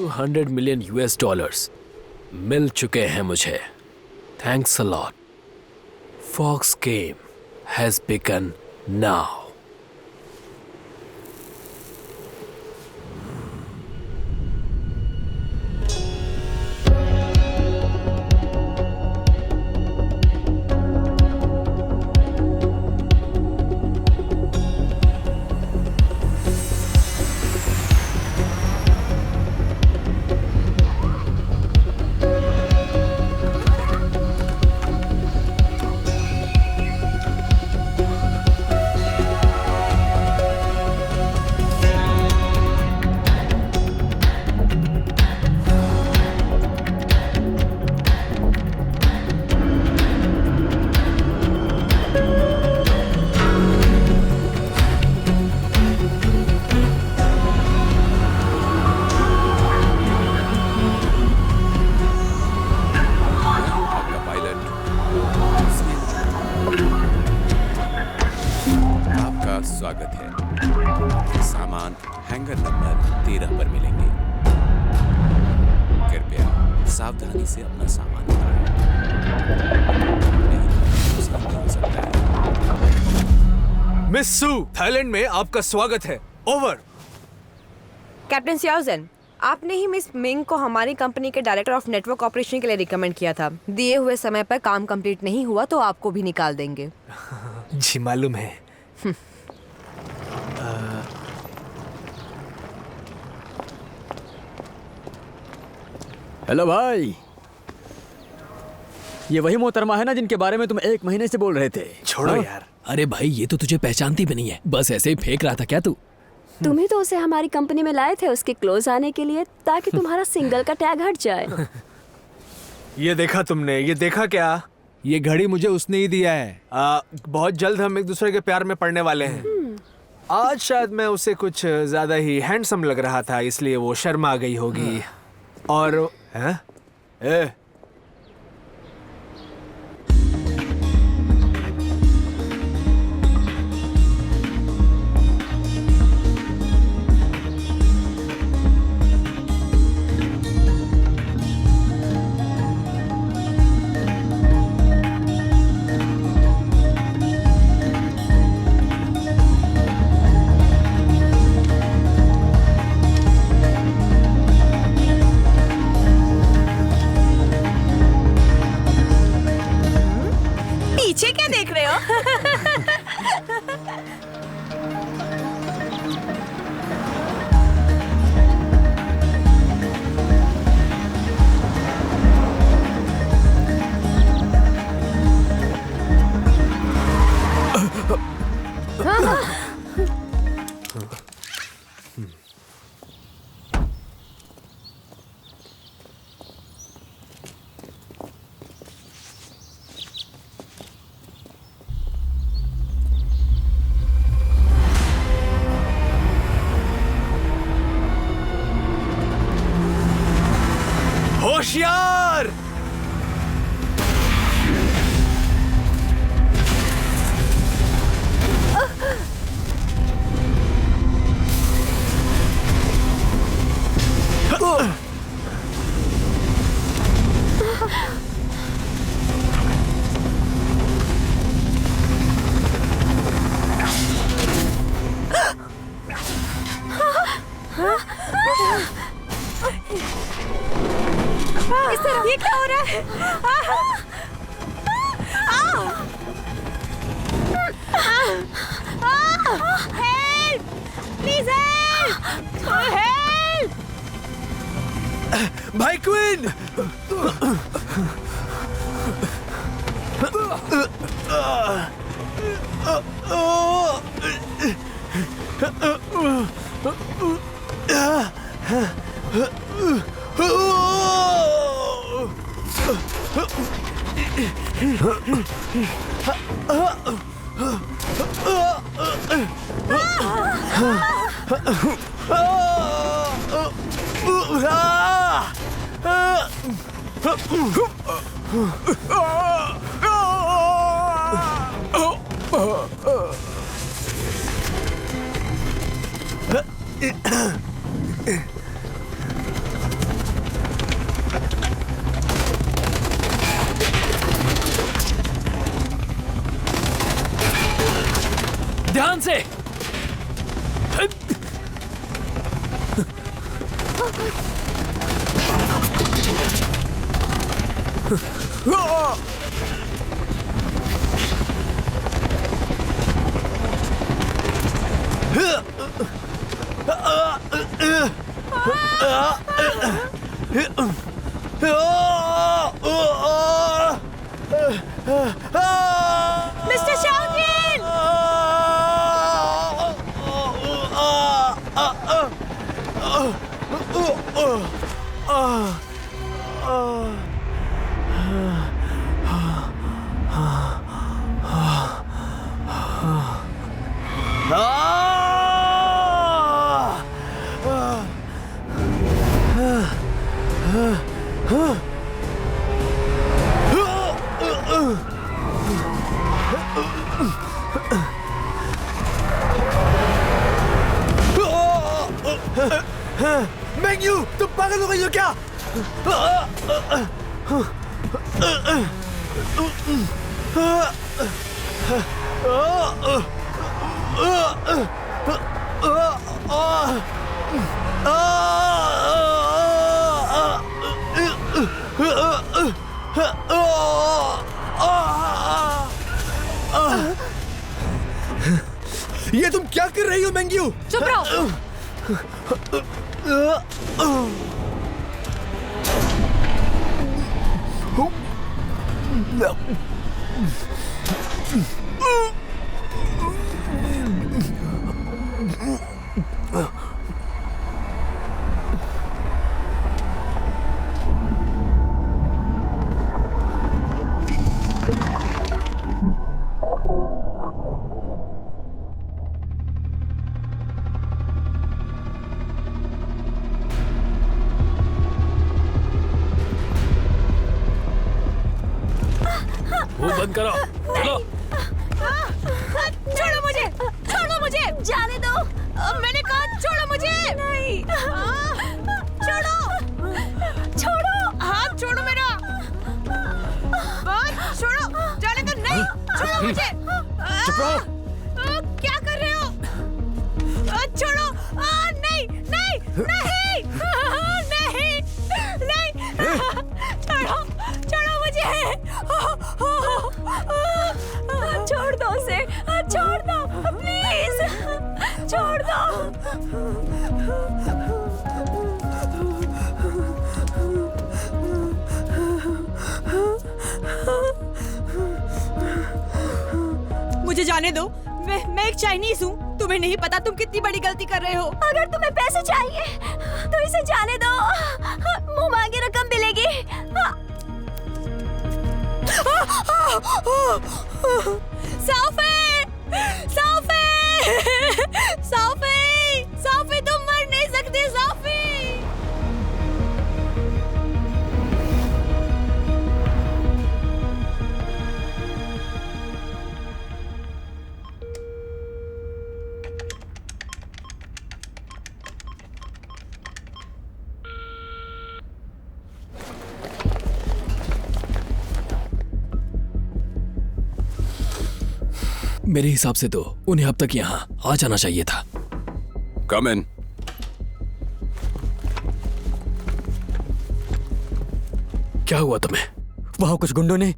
$200 million मिल चुके हैं मुझे। Thanks a lot. Fox game has begun now. स्वागत है। सामान हैंगर नंबर 13 पर मिलेंगे। कृपया सावधानी से अपना सामान उठाएं। नहीं तो नुकसान हो सकता है। मिस सू, थाईलैंड में आपका स्वागत है। ओवर। कैप्टन सियाओजेन, आपने ही मिस मिंग को हमारी कंपनी के डायरेक्टर ऑफ नेटवर्क ऑपरेशन के लिए रिकमेंड किया था। दिए हुए समय पर काम कंप्लीट नहीं हुआ तो आपको भी निकाल देंगे। जी मालूम है। हेलो भाई, ये वही मोहतरमा है ना जिनके बारे में तुम 1 महीने से बोल रहे थे? छोड़ो हाँ? यार। अरे भाई, ये तो तुझे पहचानती भी नहीं है, बस ऐसे ही फेंक रहा था क्या तू? तुम ही तो उसे हमारी कंपनी में लाए थे उसके क्लोज आने के लिए, ताकि तुम्हारा सिंगल का टैग हट जाए। ये देखा तुमने? ये देखा क्या? ये घड़ी मुझे उसने ही दिया है। बहुत जल्द हम एक दूसरे के प्यार में पड़ने वाले हैं। आज शायद मैं उसे कुछ ज्यादा ही हैंडसम लग रहा था, इसलिए वो शर्मा गई होगी। और हैं? ए, पीछे क्या देख रहे हो? होशियार! इस तरफ ये क्या हो रहा है? हेल्प! Please help! हेल्प! भाई क्वीन! मिस्टर शाओजिन! मैंग्यू, तुम पागल हो गई हो क्या? ये तुम क्या कर रही हो मैंग्यू? चुप रहो। मुंह बंद करो। चलो। छोड़ो मुझे, छोड़ो मुझे, जाने दो। मैंने कहा छोड़ो मुझे। नहीं। छोड़ो, छोड़ो, हाथ छोड़ो मेरा। छोड़ो, जाने दो। नहीं, छोड़ो मुझे। चुप रहो। क्या कर रहे हो? छोड़ो। नहीं, नहीं, नहीं, नहीं, नहीं। छोड़ो, छोड़ो मुझे। छोड़ दो उसे, छोड़ दो प्लीज, छोड़ दो। मुझे जाने दो। मैं एक चाइनीज हूँ। तुम्हें नहीं पता तुम कितनी बड़ी गलती कर रहे हो। अगर तुम्हें पैसे चाहिए तो इसे जाने दो। मुंह मांगी रकम मिलेगी। साफे, साफे, साफे, साफे, तुम मर नहीं सकते साफे। मेरे हिसाब से तो उन्हें अब तक यहाँ आ जाना चाहिए था। कम इन। क्या हुआ तुम्हें? वहाँ कुछ गुंडों ने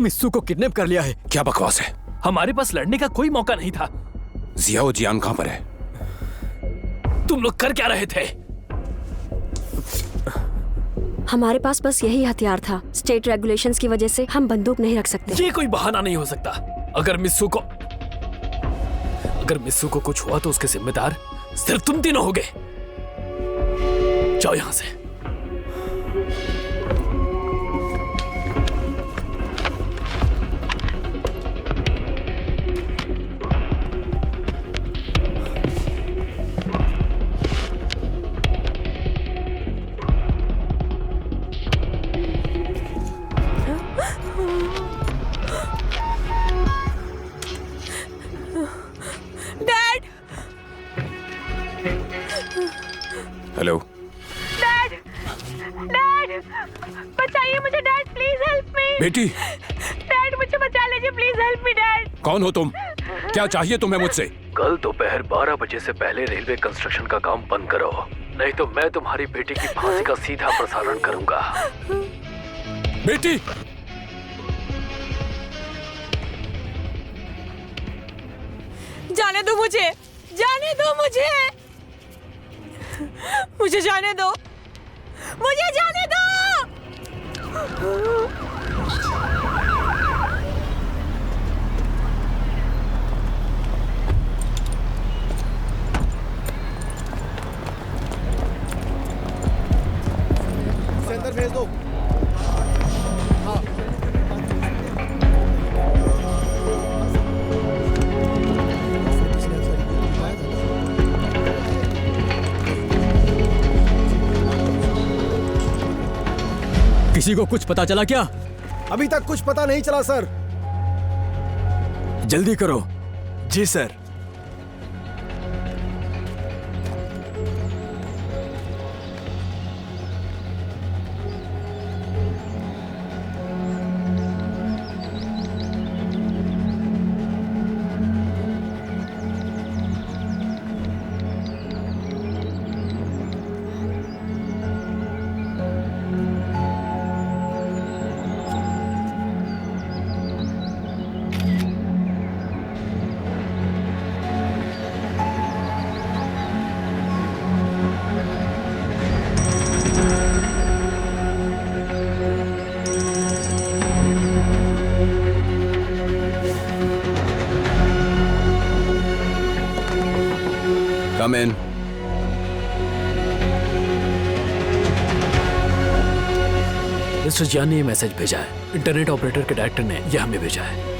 मिस्सू को किडनैप कर लिया है। क्या बकवास है? हमारे पास लड़ने का कोई मौका नहीं था। जियाओ जियान कहाँ पर है? तुम लोग कर क्या रहे थे? हमारे पास बस यही हथियार था। स्टेट रेगुलेशंस की वजह से हम बंदूक नहीं रख सकते। ये कोई बहाना नहीं हो सकता। अगर मिस्सू को कुछ हुआ तो उसके जिम्मेदार सिर्फ तुम तीनों होगे। जाओ यहां से। हेलो डैड, डैड, बचाइए मुझे डैड, प्लीज हेल्प मी। बेटी, डैड मुझे बचा लीजिए, प्लीज हेल्प मी डैड। कौन हो तुम? क्या चाहिए तुम्हें मुझसे? कल दोपहर 12 बजे से पहले रेलवे कंस्ट्रक्शन का काम बंद करो। नहीं तो मैं तुम्हारी बेटी की फांसी का सीधा प्रसारण करूंगा। बेटी, जाने दो मुझे, जाने दो मुझे, मुझे जाने दो, मुझे जाने दो। अंदर भेज दो। किसी को कुछ पता चला क्या? अभी तक कुछ पता नहीं चला सर। जल्दी करो। जी सर। Come in. मिस्टर जियान ने ये मैसेज भेजा है। इंटरनेट ऑपरेटर के डायरेक्टर ने यह हमें भेजा है।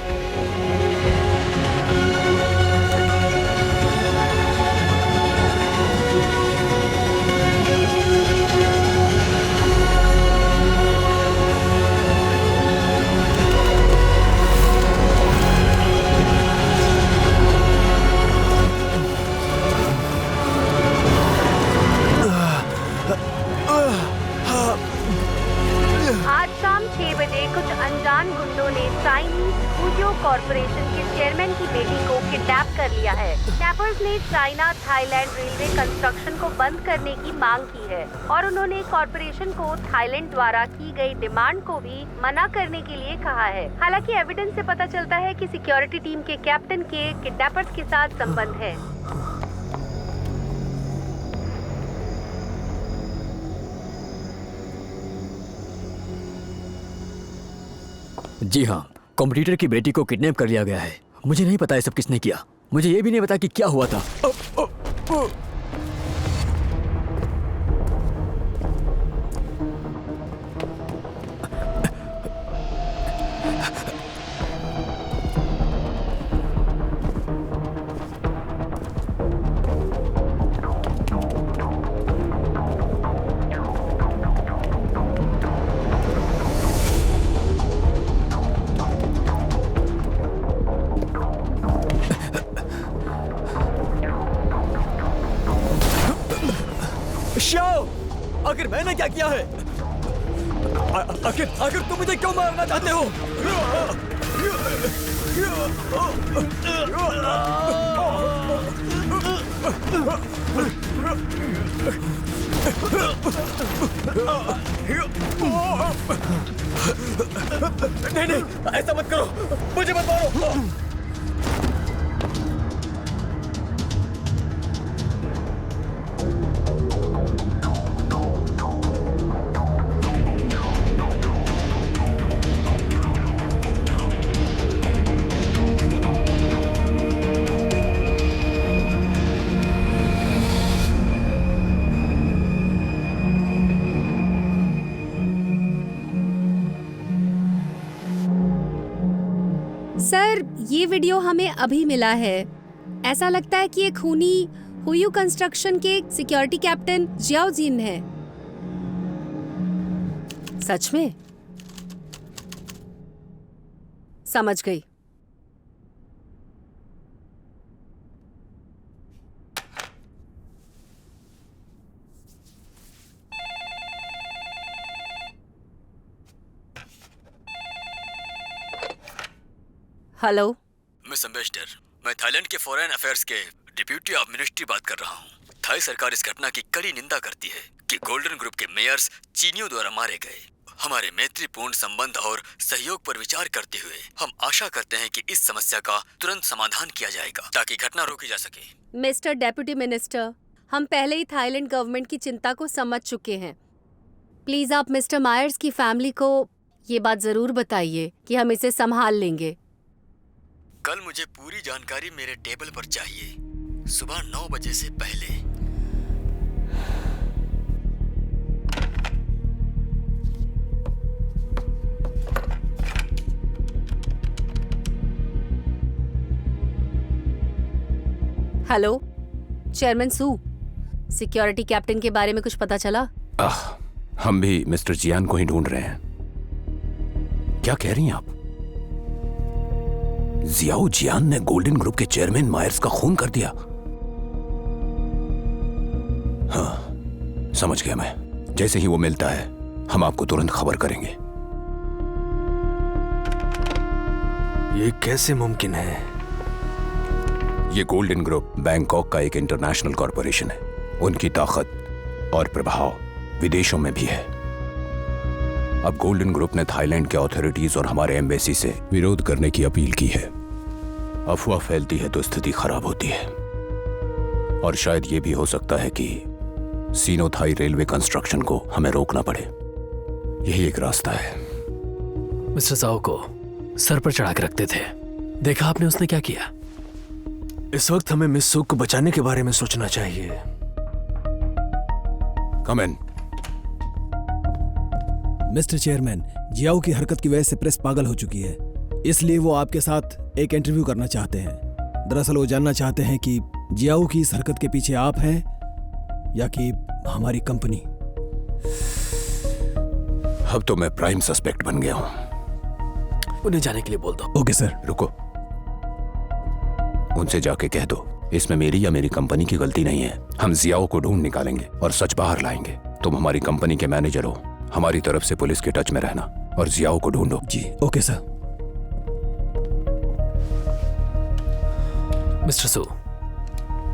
आज शाम 6 बजे कुछ अनजान गुंडों ने चाइनीज हुयो कॉरपोरेशन के चेयरमैन की बेटी को किडनैप कर लिया है। किडनैपर्स ने चाइना थाईलैंड रेलवे कंस्ट्रक्शन को बंद करने की मांग की है और उन्होंने कॉरपोरेशन को थाईलैंड द्वारा की गई डिमांड को भी मना करने के लिए कहा है। हालांकि एविडेंस से पता चलता है कि सिक्योरिटी टीम के कैप्टन के किडनैपर्स के साथ संबंध है। जी हाँ, कॉम्पिटिटर की बेटी को किडनैप कर लिया गया है। मुझे नहीं पता ये सब किसने किया। मुझे ये भी नहीं पता कि क्या हुआ था। आखिर मैंने क्या किया है? आखिर तुम मुझे क्यों मारना चाहते हो? नहीं, ऐसा मत करो, मुझे मत मारो। सर, ये वीडियो हमें अभी मिला है। ऐसा लगता है कि ये खूनी हुयू कंस्ट्रक्शन के सिक्योरिटी कैप्टन जियाओ जिन है। सच में? समझ गई। हेलो मिस एम्बेसडर, मैं थाईलैंड के फॉरेन अफेयर्स के डिप्यूटी ऑफ मिनिस्ट्री बात कर रहा हूँ। थाई सरकार इस घटना की कड़ी निंदा करती है कि गोल्डन ग्रुप के मेयर्स चीनियों द्वारा मारे गए। हमारे मैत्रीपूर्ण संबंध और सहयोग पर विचार करते हुए हम आशा करते हैं कि इस समस्या का तुरंत समाधान किया जाएगा ताकि घटना रोकी जा सके। मिस्टर डेप्यूटी मिनिस्टर, हम पहले ही थाईलैंड गवर्नमेंट की चिंता को समझ चुके हैं। प्लीज आप मिस्टर मायर्स की फैमिली को ये बात जरूर बताइए कि हम इसे संभाल लेंगे। कल मुझे पूरी जानकारी मेरे टेबल पर चाहिए, सुबह 9 बजे से पहले। हेलो चेयरमैन सू, सिक्योरिटी कैप्टन के बारे में कुछ पता चला? हम भी मिस्टर जियान को ही ढूंढ रहे हैं। क्या कह रही हैं आप? जियाओ जियान ने गोल्डन ग्रुप के चेयरमैन मायर्स का खून कर दिया? हाँ, समझ गया मैं। जैसे ही वो मिलता है हम आपको तुरंत खबर करेंगे। ये कैसे मुमकिन है? ये गोल्डन ग्रुप बैंकॉक का एक इंटरनेशनल कॉरपोरेशन है। उनकी ताकत और प्रभाव विदेशों में भी है। अब गोल्डन ग्रुप ने थाईलैंड के अथॉरिटीज और हमारे एम्बेसी से विरोध करने की अपील की है। अफवाह फैलती है तो स्थिति खराब होती है, और शायद ये भी हो सकता है कि सीनो थाई रेलवे कंस्ट्रक्शन को हमें रोकना पड़े। यही एक रास्ता है। मिस्टर जाओ को सर पर चढ़ा के रखते थे, देखा आपने उसने क्या किया? इस वक्त हमें मिस सुक को बचाने के बारे में सोचना चाहिए। कम इन। मिस्टर चेयरमैन, जियाओ की हरकत की वजह से प्रेस पागल हो चुकी है, इसलिए वो आपके साथ एक इंटरव्यू करना चाहते हैं। दरअसल वो जानना चाहते हैं कि जियाओ की इस हरकत के पीछे आप हैं या कि हमारी कंपनी। अब तो मैं प्राइम सस्पेक्ट बन गया हूं। उन्हें जाने के लिए बोल दो। Okay sir. रुको, उनसे जाके कह दो इसमें मेरी या मेरी कंपनी की गलती नहीं है। हम जियाओ को ढूंढ निकालेंगे और सच बाहर लाएंगे। तुम हमारी कंपनी के मैनेजर हो, हमारी तरफ से पुलिस के टच में रहना और जियाओ को ढूंढो। जी ओके सर। मिस्टर सू,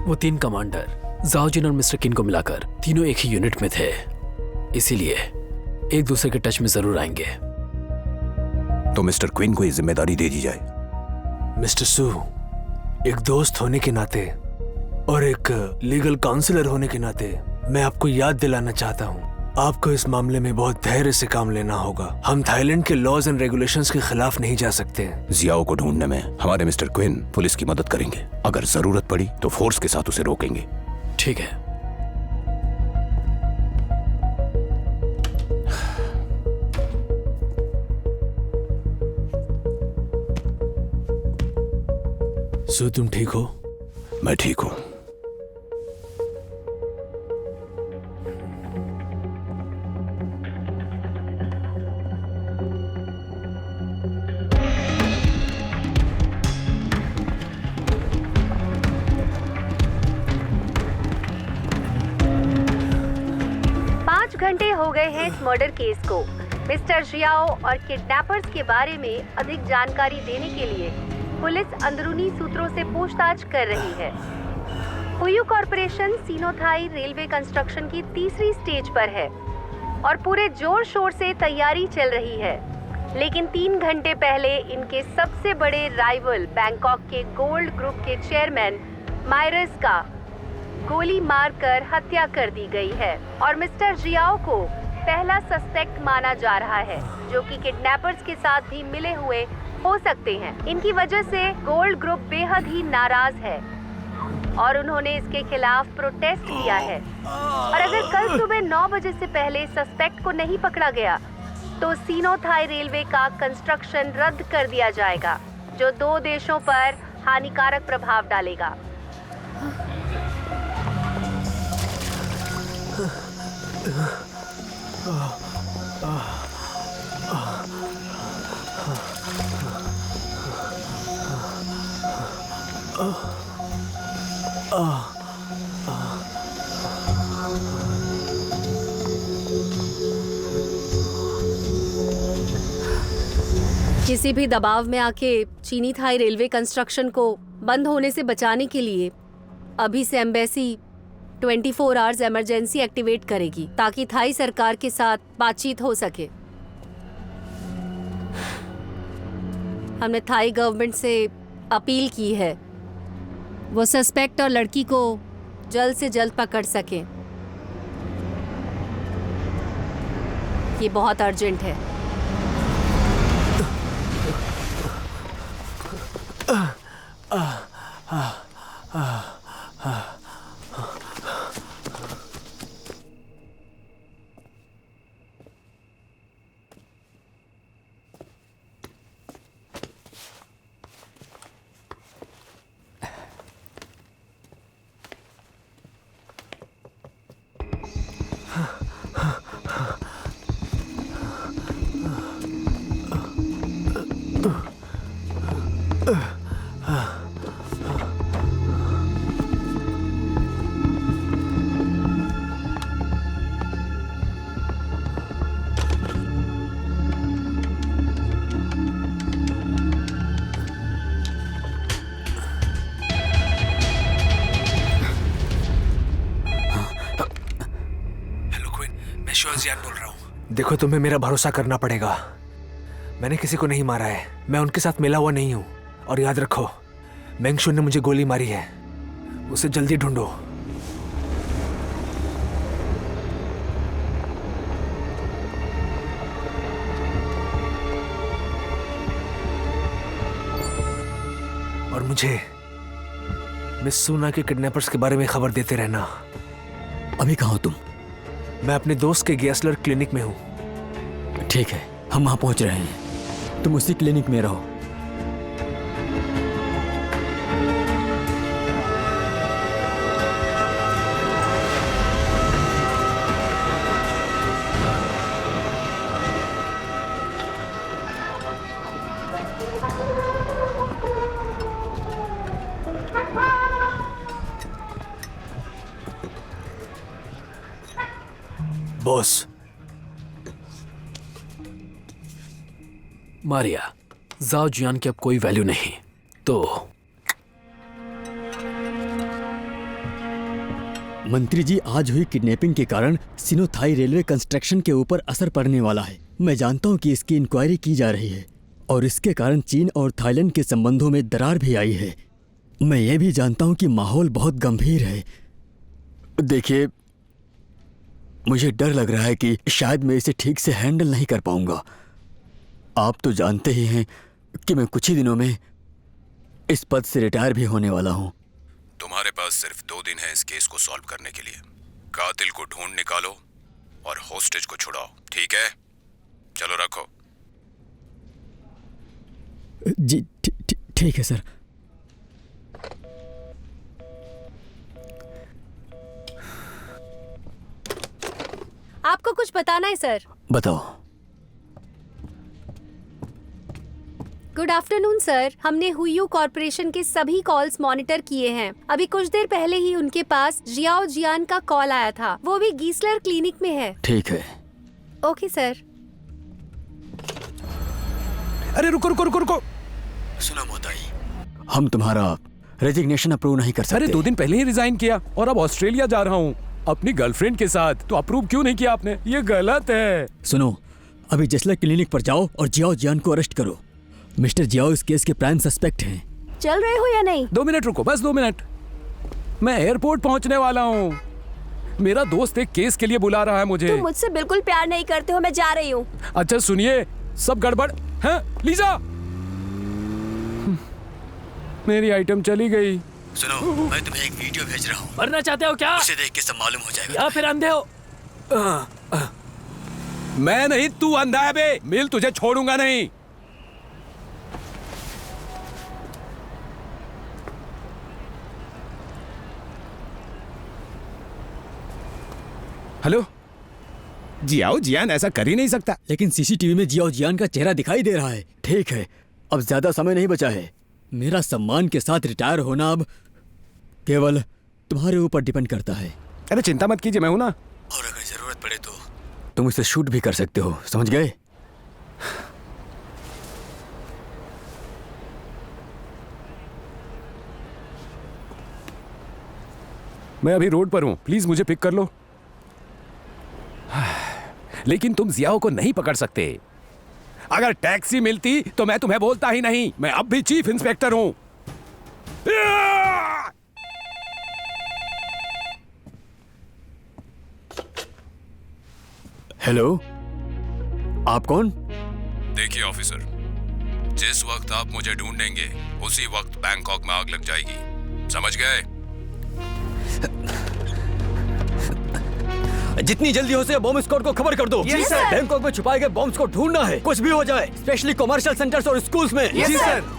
वो 3 कमांडर जाओ जिन और मिस्टर किन को मिलाकर तीनों एक ही यूनिट में थे, इसीलिए एक दूसरे के टच में जरूर आएंगे। तो मिस्टर क्विन को ये जिम्मेदारी दे दी जाए। मिस्टर सू, एक दोस्त होने के नाते और एक लीगल काउंसलर होने के नाते मैं आपको याद दिलाना चाहता हूँ, आपको इस मामले में बहुत धैर्य से काम लेना होगा। हम थाईलैंड के लॉज एंड रेगुलेशंस के खिलाफ नहीं जा सकते। जियाओ को ढूंढने में हमारे मिस्टर क्विन पुलिस की मदद करेंगे। अगर जरूरत पड़ी तो फोर्स के साथ उसे रोकेंगे। ठीक है। सो तुम ठीक हो? मैं ठीक हूं। घंटे हो गए हैं इस मर्डर केस को। मिस्टर जियाओ और किडनैपर्स के बारे में अधिक जानकारी देने के लिए पुलिस अंदरूनी सूत्रों से पूछताछ कर रही है। हुयू कॉरपोरेशन सीनोथाई रेलवे कंस्ट्रक्शन की 3री स्टेज पर है और पूरे जोर शोर से तैयारी चल रही है, लेकिन 3 घंटे पहले इनके सबसे बड़े राइवल बैंकॉक के गोल्ड ग्रुप के चेयरमैन मायरस का गोली मारकर हत्या कर दी गई है और मिस्टर जियाओ को पहला सस्पेक्ट माना जा रहा है, जो कि किडनैपर्स के साथ भी मिले हुए हो सकते हैं। इनकी वजह से गोल्ड ग्रुप बेहद ही नाराज है और उन्होंने इसके खिलाफ प्रोटेस्ट किया है। और अगर कल सुबह 9 बजे से पहले सस्पेक्ट को नहीं पकड़ा गया तो सीनोथाई रेलवे का कंस्ट्रक्शन रद्द कर दिया जाएगा, जो 2 देशों पर हानिकारक प्रभाव डालेगा। किसी भी दबाव में आके चीनी थाई रेलवे कंस्ट्रक्शन को बंद होने से बचाने के लिए अभी से एम्बेसी 24 आवर्स इमरजेंसी एक्टिवेट करेगी ताकि थाई सरकार के साथ बातचीत हो सके। हमने थाई गवर्नमेंट से अपील की है वो सस्पेक्ट और लड़की को जल्द से जल्द पकड़ सके। ये बहुत अर्जेंट है। बोल रहा हूँ। देखो, तुम्हें मेरा भरोसा करना पड़ेगा। मैंने किसी को नहीं मारा है, मैं उनके साथ मिला हुआ नहीं हूँ। और याद रखो, मेंगशु ने मुझे गोली मारी है, उसे जल्दी ढूंढो। और मुझे मिस सूना के किडनैपर्स के बारे में खबर देते रहना। अभी कहाँ हो तुम? मैं अपने दोस्त के गैसलर क्लिनिक में हूँ। ठीक है, हम वहाँ पहुँच रहे हैं, तुम उसी क्लिनिक में रहो। बॉस, मारिया, जाओ जियान की अब कोई वैल्यू नहीं। तो मंत्री जी, आज हुई किडनैपिंग के कारण सिनोथाई रेलवे कंस्ट्रक्शन के ऊपर असर पड़ने वाला है। मैं जानता हूं कि इसकी इंक्वायरी की जा रही है और इसके कारण चीन और थाईलैंड के संबंधों में दरार भी आई है। मैं ये भी जानता हूं कि माहौल बहुत गंभीर है। देखिए, मुझे डर लग रहा है कि शायद मैं इसे ठीक से हैंडल नहीं कर पाऊंगा। आप तो जानते ही हैं कि मैं कुछ ही दिनों में इस पद से रिटायर भी होने वाला हूं। तुम्हारे पास सिर्फ 2 दिन है इस केस को सॉल्व करने के लिए। कातिल को ढूंढ निकालो और होस्टेज को छुड़ाओ, ठीक है? चलो रखो। जी ठीक है सर। आपको कुछ बताना है सर? बताओ। गुड आफ्टरनून सर, हमने हुयू कॉर्पोरेशन के सभी कॉल्स मॉनिटर किए हैं। अभी कुछ देर पहले ही उनके पास जियाओ जियान का कॉल आया था, वो भी गीसलर क्लिनिक में है। ठीक है। Okay sir. अरे रुको रुको रुको रुको। सुनो मोताई, हम तुम्हारा रेजिग्नेशन अप्रूव नहीं कर सकते। अरे 2 दिन पहले ही रिजाइन किया और अब ऑस्ट्रेलिया जा रहा हूँ अपनी गर्लफ्रेंड के साथ। तो अप्रूव क्यों नहीं किया आपने? ये गलत है। सुनो, अभी जसला क्लिनिक पर जाओ और जियाओ जियान को अरेस्ट करो। मिस्टर जियाओ इस केस के प्राइम सस्पेक्ट हैं। चल रहे हो या नहीं? 2 मिनट रुको, बस 2 मिनट। मैं एयरपोर्ट पहुंचने वाला हूँ। मेरा दोस्त एक केस के लिए बुला रहा है मुझे। तुम मुझसे बिल्कुल प्यार नहीं करते हो, मैं जा रही हूँ। अच्छा सुनिए, सब गड़बड़ है। लीजा, मेरी आइटम चली गई। सुनो, मैं तुम्हें एक वीडियो भेज रहा हूँ। मरना चाहते हो क्या? उसे देख के सब मालूम हो जाएगा। या फिर अंधे हो? मैं नहीं, तू अंधा है बे। मिल, तुझे छोड़ूंगा नहीं। हेलो, जियाओ जियान ऐसा कर ही नहीं सकता। लेकिन सीसीटीवी में जियाओ जियान का चेहरा दिखाई दे रहा है। ठीक है, अब ज्यादा समय नहीं बचा है। मेरा सम्मान के साथ रिटायर होना अब केवल तुम्हारे ऊपर डिपेंड करता है। अरे चिंता मत कीजिए, मैं हूं ना। और अगर जरूरत पड़े तो तुम इसे शूट भी कर सकते हो, समझ गए? मैं अभी रोड पर हूं, प्लीज मुझे पिक कर लो। लेकिन तुम जियाओ को नहीं पकड़ सकते। अगर टैक्सी मिलती तो मैं तुम्हें बोलता ही नहीं। मैं अब भी चीफ इंस्पेक्टर हूं। हेलो, आप कौन? देखिए ऑफिसर, जिस वक्त आप मुझे ढूंढेंगे उसी वक्त बैंकॉक में आग लग जाएगी, समझ गए? जितनी जल्दी हो सके बॉम्ब स्क्वाड को खबर कर दो। जी सर। बैंकॉक में छुपाए गए बॉम्ब्स को ढूंढना है, कुछ भी हो जाए, स्पेशली कमर्शियल सेंटर्स और स्कूल्स में। जी सर।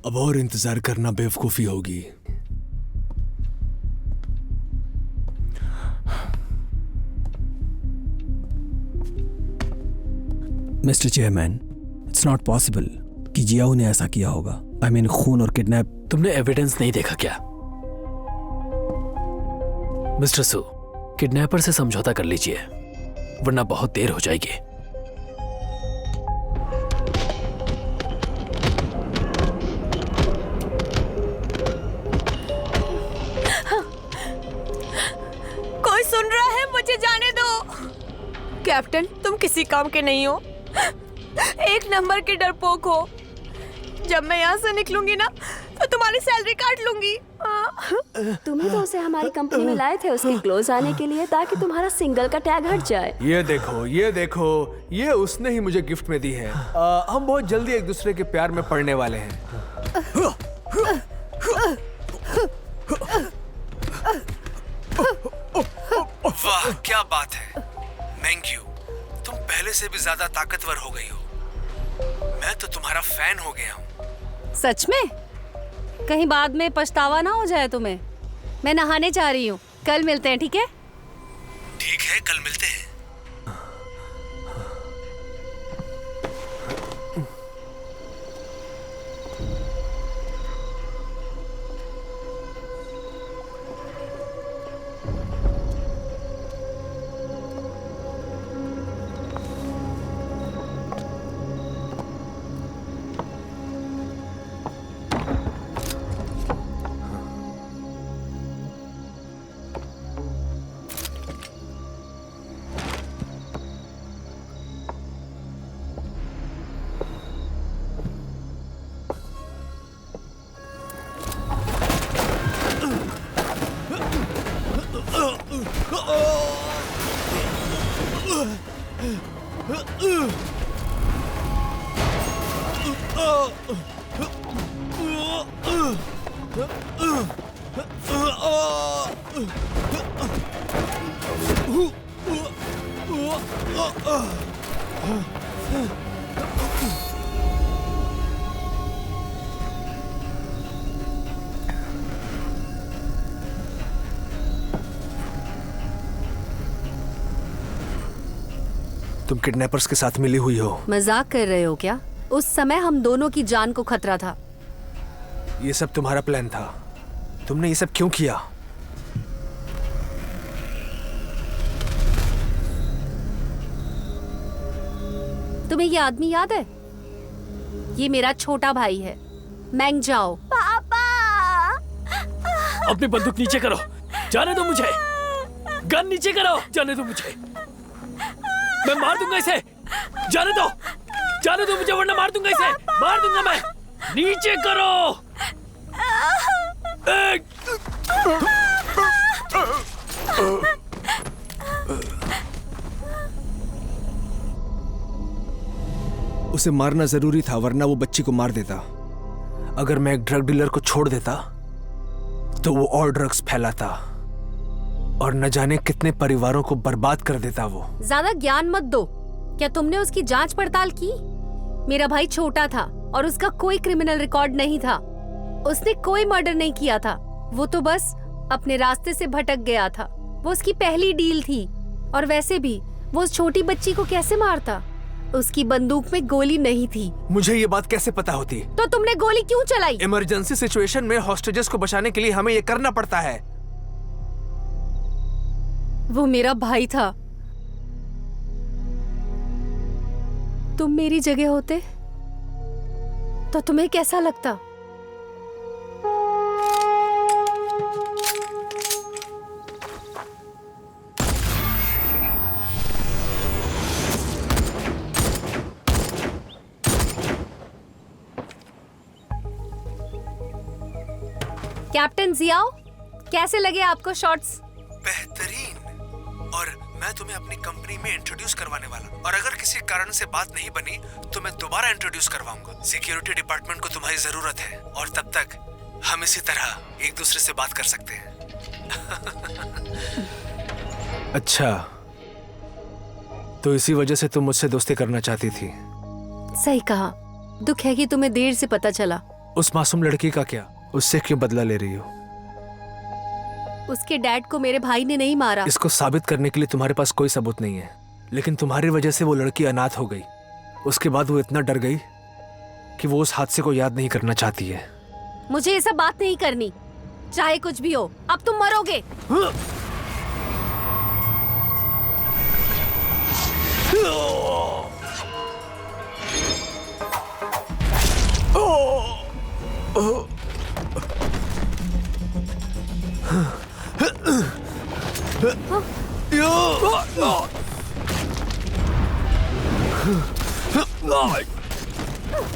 अब और इंतजार करना बेवकूफी होगी। Mister chairman, it's not possible कि जियाओ ने ऐसा किया होगा। आई मीन खून और किडनैप। तुमने एविडेंस नहीं देखा क्या? मिस्टर सू, किडनैपर से समझौता कर लीजिए, वरना बहुत देर हो जाएगी। कोई सुन रहा है? मुझे जाने दो। कैप्टन, तुम किसी काम के नहीं हो, एक नंबर के डरपोक हो। जब मैं यहाँ से निकलूंगी ना तो तुम्हारी सैलरी काट लूंगी। तुम ही तो उसे हमारी कंपनी में लाए थे उसके क्लोज आने के लिए, ताकि तुम्हारा सिंगल का टैग हट जाए। ये देखो, ये देखो, ये उसने ही मुझे गिफ्ट में दी है। हम बहुत जल्दी एक दूसरे के प्यार में पड़ने वाले हैं। वाह, क्या बात है मैंग्यू, तुम पहले से भी ज्यादा ताकतवर हो गई हो। मैं तो तुम्हारा फैन हो गया हूँ। सच में? कहीं बाद में पछतावा ना हो जाए तुम्हें। मैं नहाने जा रही हूँ, कल मिलते हैं, ठीक है? ठीक है, कल मिलते हैं। तुम किडनैपर्स के साथ मिली हुई हो। मजाक कर रहे हो क्या? उस समय हम दोनों की जान को खतरा था। ये सब तुम्हारा प्लान था। तुमने ये सब क्यों किया? तुम्हें ये आदमी याद है? ये मेरा छोटा भाई है, मैंग जाओ। पापा! अपनी बंदूक नीचे करो, जाने दो मुझे। गन नीचे करो, जाने दो मुझे। मैं मार दूंगा इसे, जाने दो मुझे, वरना मार दूंगा इसे, मार दूंगा मैं। नीचे करो। उसे मारना जरूरी था, वरना वो बच्ची को मार देता। अगर मैं एक ड्रग डीलर को छोड़ देता तो वो और ड्रग्स फैलाता और न जाने कितने परिवारों को बर्बाद कर देता। वो ज्यादा ज्ञान मत दो। क्या तुमने उसकी जांच पड़ताल की? मेरा भाई छोटा था और उसका कोई क्रिमिनल रिकॉर्ड नहीं था। उसने कोई मर्डर नहीं किया था। वो तो बस अपने रास्ते से भटक गया था। वो उसकी पहली डील थी। और वैसे भी वो उस छोटी बच्ची को कैसे मारता? उसकी बंदूक में गोली नहीं थी। मुझे ये बात कैसे पता होती? तो तुमने गोली क्यों चलाई? इमरजेंसी सिचुएशन में हॉस्टेजेस को बचाने के लिए हमें ये करना पड़ता है। वो मेरा भाई था। तुम मेरी जगह होते तो तुम्हें कैसा लगता? कैप्टन जियाओ, कैसे लगे आपको शॉट्स? बेहतरीन। और मैं तुम्हें अपनी कंपनी में इंट्रोड्यूस करवाने वाला, और अगर किसी कारण से बात नहीं बनी तो मैं दोबारा इंट्रोड्यूस करवाऊंगा। सिक्योरिटी डिपार्टमेंट को तुम्हारी जरूरत है, और तब तक हम इसी तरह एक दूसरे से बात कर सकते हैं। अच्छा, तो इसी वजह से तुम मुझसे दोस्ती करना चाहती थी? सही कहा। दुख है कि तुम्हें देर से पता चला। उस मासूम लड़की का क्या? उससे क्यों बदला ले रही हो? उसके डैड को मेरे भाई ने नहीं मारा। इसको साबित करने के लिए तुम्हारे पास कोई सबूत नहीं है, लेकिन तुम्हारी वजह से वो लड़की अनाथ हो गई। उसके बाद वो इतना डर गई कि वो उस हादसे को याद नहीं करना चाहती है। मुझे ये सब बात नहीं करनी, चाहे कुछ भी हो। अब तुम मरोगे।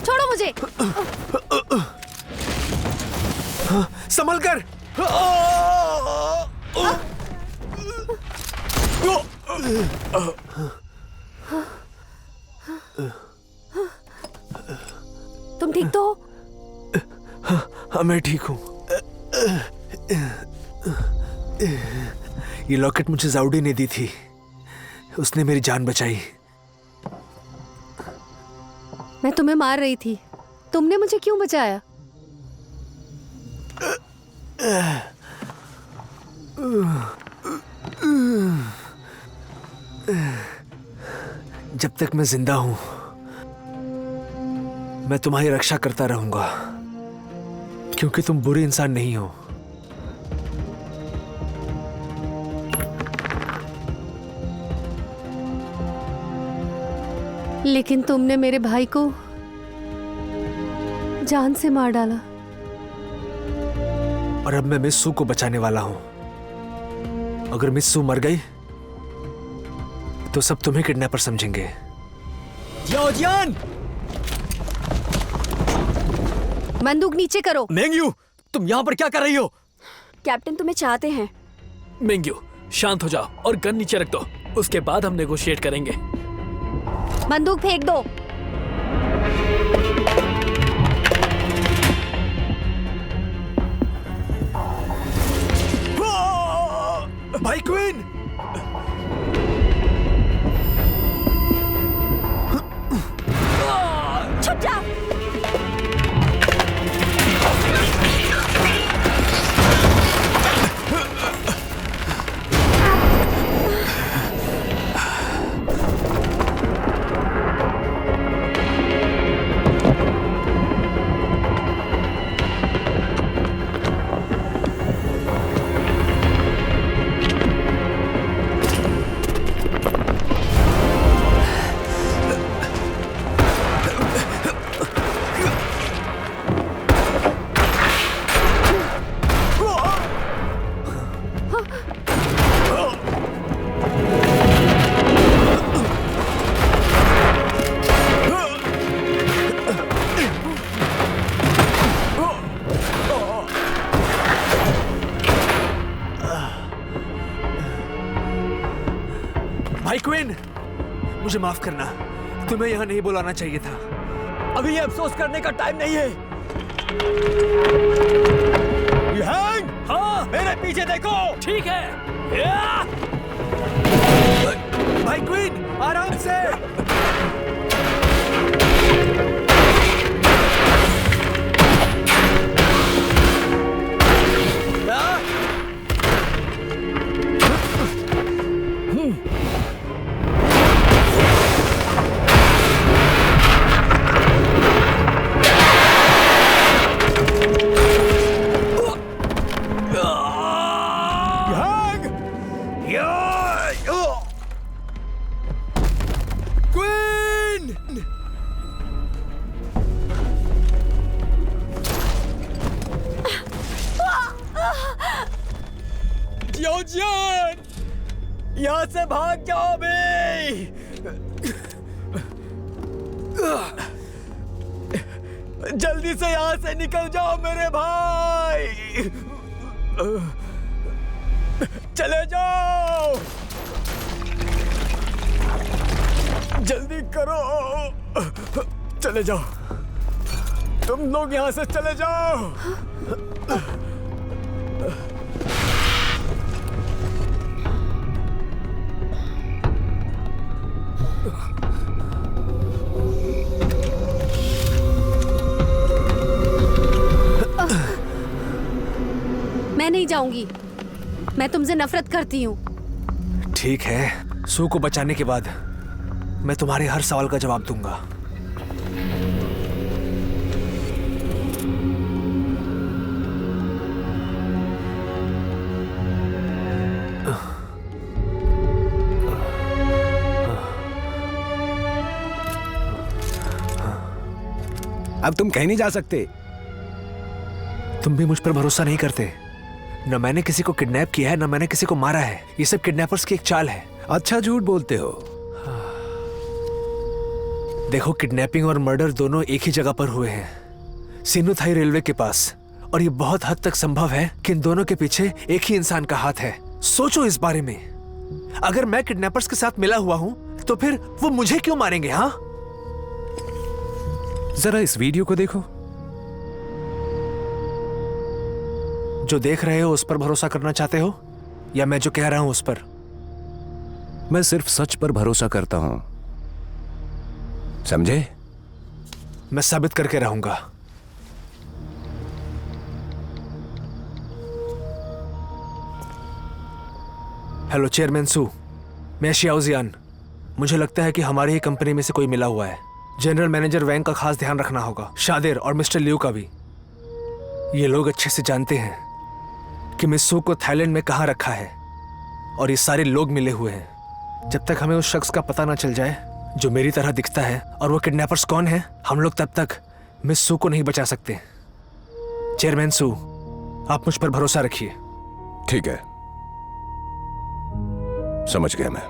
छोड़ो मुझे। संभल कर। तुम ठीक तो हो? हाँ, मैं ठीक हूँ। ये लॉकेट मुझे जाउडी ने दी थी। उसने मेरी जान बचाई। मैं तुम्हें मार रही थी, तुमने मुझे क्यों बचाया? जब तक मैं जिंदा हूं, मैं तुम्हारी रक्षा करता रहूंगा, क्योंकि तुम बुरी इंसान नहीं हो। लेकिन तुमने मेरे भाई को जान से मार डाला। और अब मैं मिस्सू को बचाने वाला हूं। अगर मिस्सू मर गई तो सब तुम्हें किडनैपर समझेंगे। जियान! बंदूक नीचे करो। मेंगयू, तुम यहाँ पर क्या कर रही हो? कैप्टन तुम्हें चाहते हैं। मेंग्यू, शांत हो जाओ और गन नीचे रख दो। उसके बाद हम नेगोशिएट करेंगे। बंदूक फेंक दो। भाई क्वीन! छुप जा। मुझे माफ करना, तुम्हें यहाँ नहीं बुलाना चाहिए था। अभी ये अफसोस करने का टाइम नहीं है। यहांग, हाँ मेरे पीछे देखो। ठीक है। भाई क्वीन, आराम से। जियान, यहाँ से भाग जाओ बे। जल्दी से यहाँ से निकल जाओ मेरे भाई। चले जाओ, जल्दी करो। चले जाओ, तुम लोग यहाँ से चले जाओ। मैं नहीं जाऊंगी, मैं तुमसे नफरत करती हूँ। ठीक है, सू को बचाने के बाद मैं तुम्हारे हर सवाल का जवाब दूंगा। अब तुम कहीं नहीं जा सकते। तुम भी मुझ पर भरोसा नहीं करते। न मैंने किसी को किडनैप किया है, न मैंने किसी को मारा है। ये सब किडनैपर्स की एक चाल है। अच्छा झूठ बोलते हो। देखो, किडनैपिंग और मर्डर दोनों एक ही जगह पर हुए हैं, सिनुथाई रेलवे के पास। और ये बहुत हद तक संभव है कि इन दोनों के पीछे एक ही इंसान का हाथ है। सोचो इस बारे में। अगर मैं किडनैपर्स के साथ मिला हुआ हूं तो फिर वो मुझे क्यों मारेंगे? हाँ, जरा इस वीडियो को देखो। जो देख रहे हो उस पर भरोसा करना चाहते हो या मैं जो कह रहा हूं उस पर? मैं सिर्फ सच पर भरोसा करता हूं, समझे? मैं साबित करके रहूंगा। हेलो चेयरमैन सू, मैं शियाओ जियान। मुझे लगता है कि हमारी ही कंपनी में से कोई मिला हुआ है। जनरल मैनेजर वैंग का खास ध्यान रखना होगा, शादेर और मिस्टर लियू का भी। ये लोग अच्छे से जानते हैं कि मिस सू को थाईलैंड में कहां रखा है और ये सारे लोग मिले हुए हैं। जब तक हमें उस शख्स का पता ना चल जाए जो मेरी तरह दिखता है और वो किडनैपर्स कौन है, हम लोग तब तक मिस सू को नहीं बचा सकते। चेयरमैन सू, आप मुझ पर भरोसा रखिए। ठीक है, समझ गया मैं।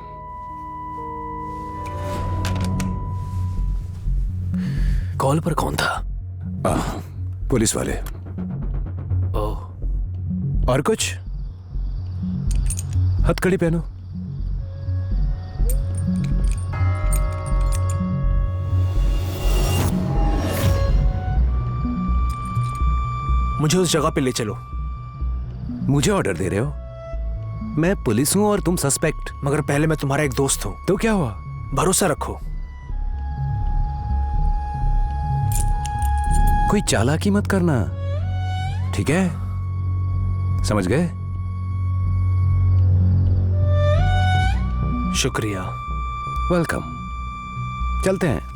कॉल पर कौन था? पुलिस वाले। ओह, और कुछ? हथकड़ी पहनो। मुझे उस जगह पे ले चलो। मुझे ऑर्डर दे रहे हो? मैं पुलिस हूं और तुम सस्पेक्ट। मगर पहले मैं तुम्हारा एक दोस्त हूं। तो क्या हुआ? भरोसा रखो। कोई चालाकी मत करना, ठीक है? समझ गए? शुक्रिया। वेलकम। चलते हैं।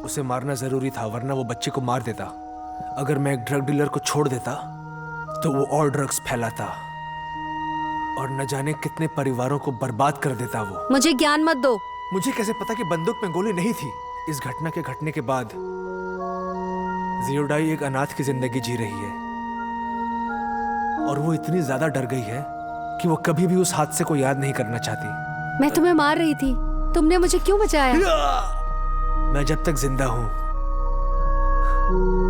उसे मारना जरूरी था, वरना वो बच्चे को मार देता। अगर मैं एक ड्रग डीलर को छोड़ देता तो वो और ड्रग्स फैलाता और न जाने कितने परिवारों को बर्बाद कर देता वो। मुझे ज्ञान मत दो। मुझे कैसे पता कि बंदूक में गोली नहीं थी? इस घटना के घटने के बाद जियोडाई एक अनाथ की जिंदगी जी रही है और वो इतनी ज्यादा डर गई है कि वो कभी भी उस हादसे को याद नहीं करना चाहती। मैं तुम्हें मार रही थी, तुमने मुझे क्यों बचाया? मैं जब तक जिंदा हूं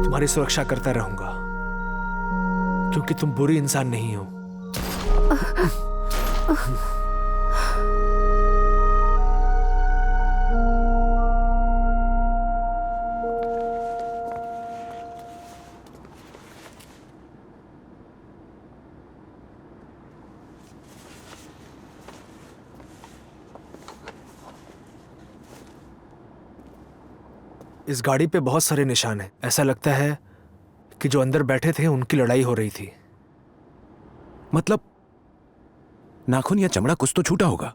तुम्हारी सुरक्षा करता रहूंगा, क्योंकि तुम बुरी इंसान नहीं हो। इस गाड़ी पे बहुत सारे निशान हैं। ऐसा लगता है कि जो अंदर बैठे थे उनकी लड़ाई हो रही थी। मतलब नाखून या चमड़ा कुछ तो छूटा होगा।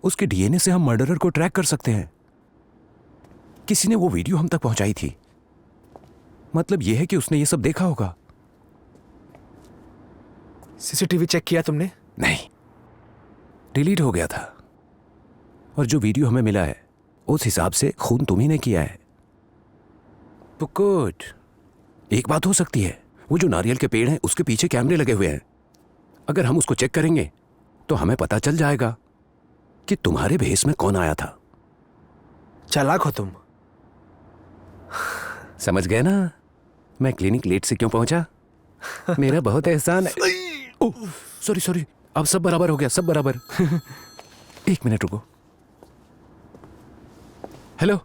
उसके डीएनए से हम मर्डरर को ट्रैक कर सकते हैं। किसी ने वो वीडियो हम तक पहुंचाई थी। मतलब यह है कि उसने ये सब देखा होगा। सीसीटीवी चेक किया तुमने? नहीं, डिलीट हो गया था। और जो वीडियो हमें मिला है उस हिसाब से खून तुम ही ने किया है। पुकुट, एक बात हो सकती है, वो जो नारियल के पेड़ हैं उसके पीछे कैमरे लगे हुए हैं। अगर हम उसको चेक करेंगे तो हमें पता चल जाएगा कि तुम्हारे भेष में कौन आया था। चालाक हो तुम। समझ गए ना मैं क्लिनिक लेट से क्यों पहुंचा? मेरा बहुत एहसान है। ओह सॉरी सॉरी, अब सब बराबर हो गया, सब बराबर। एक मिनट रुको। हेलो,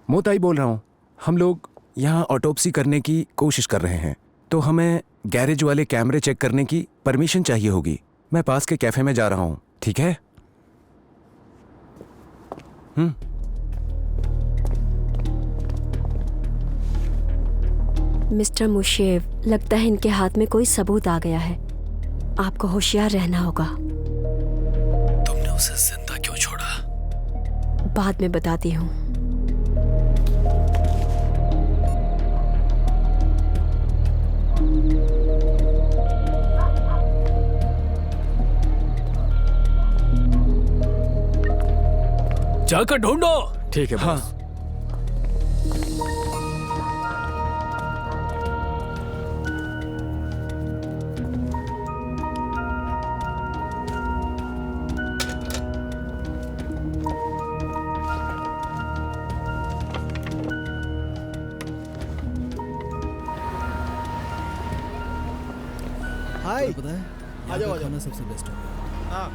मोताई बोल रहा हूं। हम लोग यहाँ ऑटोप्सी करने की कोशिश कर रहे हैं, तो हमें गैरेज वाले कैमरे चेक करने की परमिशन चाहिए होगी। मैं पास के कैफे में जा रहा हूँ, ठीक है? मिस्टर मुशेव, लगता है इनके हाथ में कोई सबूत आ गया है। आपको होशियार रहना होगा। तुमने उसे जिंदा क्यों छोड़ा? बाद में बताती हूँ। जाकर ढूंढो। ठीक है बॉस। हाय, पता है आ जाओ खाना सबसे बेस्ट होगा। हाँ,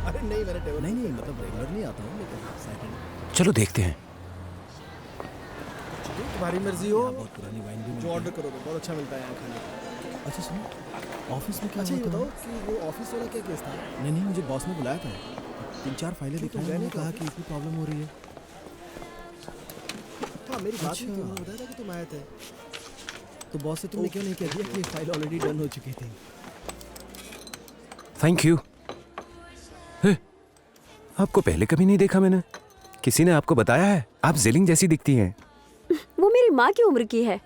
अरे नहीं, मैंने टेबल नहीं मतलब रेगुलर नहीं आता हूँ, लेकिन सेकंड। चलो देखते हैं। तुम्हारी मर्जी हो। बहुत पुरानी वाइन भी जो ऑर्डर करोगे बहुत अच्छा मिलता है यहाँ खाने। अच्छा सुनो, ऑफिस में क्या हुआ? बताओ कि वो ऑफिस वाला क्या केस था? नहीं, मुझे बॉस ने बुलाया था। 3-4 फाइलें दिखाई, मैंने कहा कि इतनी प्रॉब्लम हो रही है। हाँ, मेरी बात नहीं, तुमने बताया था कि तुम आए थे। तो बॉस से तुमने क्यों नहीं कह दिया कि फाइल ऑलरेडी डन हो चुकी थी? Thank you. आपको पहले कभी नहीं देखा मैंने। किसी ने आपको बताया है? आप जिलिंग जैसी दिखती हैं। वो मेरी माँ की उम्र की है।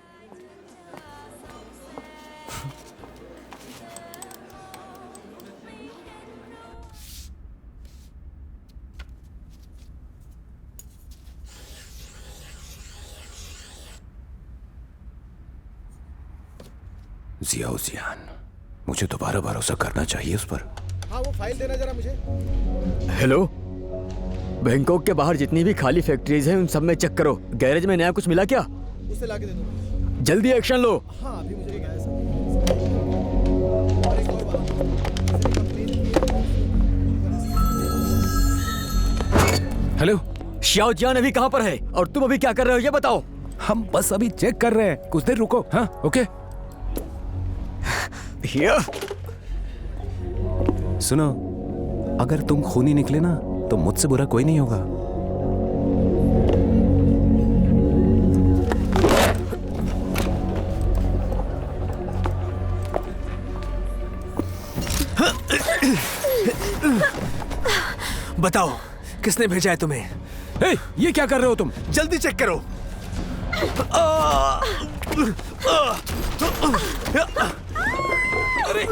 जियाओ जियान, मुझे दोबारा भरोसा करना चाहिए उस पर। हाँ, वो फाइल देना जरा मुझे। हेलो, बैंकॉक के बाहर जितनी भी खाली फैक्ट्रीज हैं उन सब में चेक करो। गैरेज में नया कुछ मिला क्या? उसे लाके दे दो। जल्दी एक्शन लो। हाँ, अभी मुझे क्या है हेलो, श्याओ जियान अभी कहाँ पर है और तुम अभी क्या कर रहे हो ये बताओ। हम बस अभी चेक कर रहे हैं, कुछ देर रुको। हाँ, ओके। सुनो, अगर तुम खूनी निकले ना तो मुझसे बुरा कोई नहीं होगा। बताओ, किसने भेजा है तुम्हें? हे, ये क्या कर रहे हो तुम? जल्दी चेक करो। अरे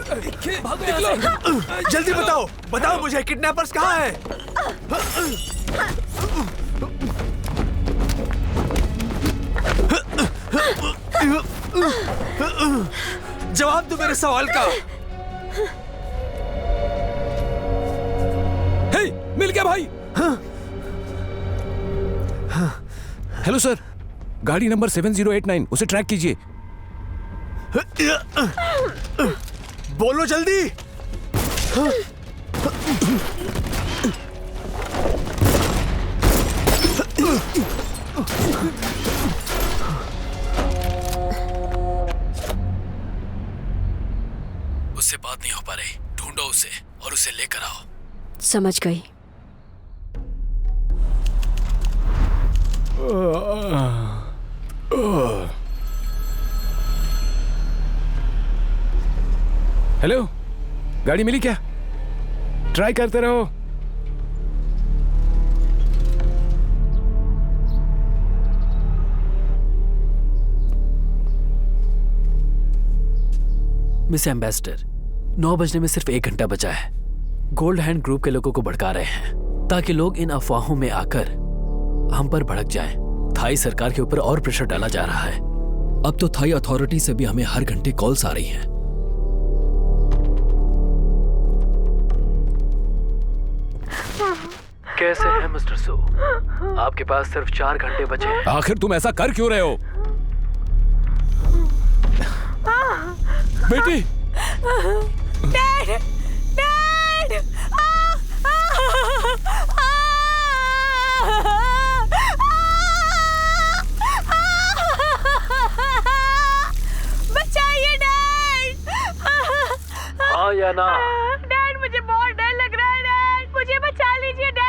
भागो यहाँ से। जल्दी बताओ, बताओ मुझे, किडनैपर्स कहाँ हैं? जवाब दो मेरे सवाल का। हे, मिल गया भाई। हेलो सर, गाड़ी नंबर 7089, उसे ट्रैक कीजिए। बोलो जल्दी। उससे बात नहीं हो पा रही, ढूंढो उसे और उसे लेकर आओ। समझ गई। हेलो, गाड़ी मिली क्या? ट्राई करते रहो। मिस एम्बेसडर, 9 बजने में सिर्फ 1 घंटा बचा है। गोल्ड हैंड ग्रुप के लोगों को भड़का रहे हैं ताकि लोग इन अफवाहों में आकर हम पर भड़क जाएं। थाई सरकार के ऊपर और प्रेशर डाला जा रहा है। अब तो थाई अथॉरिटी से भी हमें हर घंटे कॉल्स आ रही हैं। कैसे हैं मिस्टर सू? आपके पास सिर्फ 4 घंटे बचे हैं। आखिर तुम ऐसा कर क्यों रहे हो? बेटी, डैड, डैड, बचाइए डैड। हाँ या ना? डैड, मुझे बहुत डर लग रहा है डैड, मुझे बचा लीजिए डैड।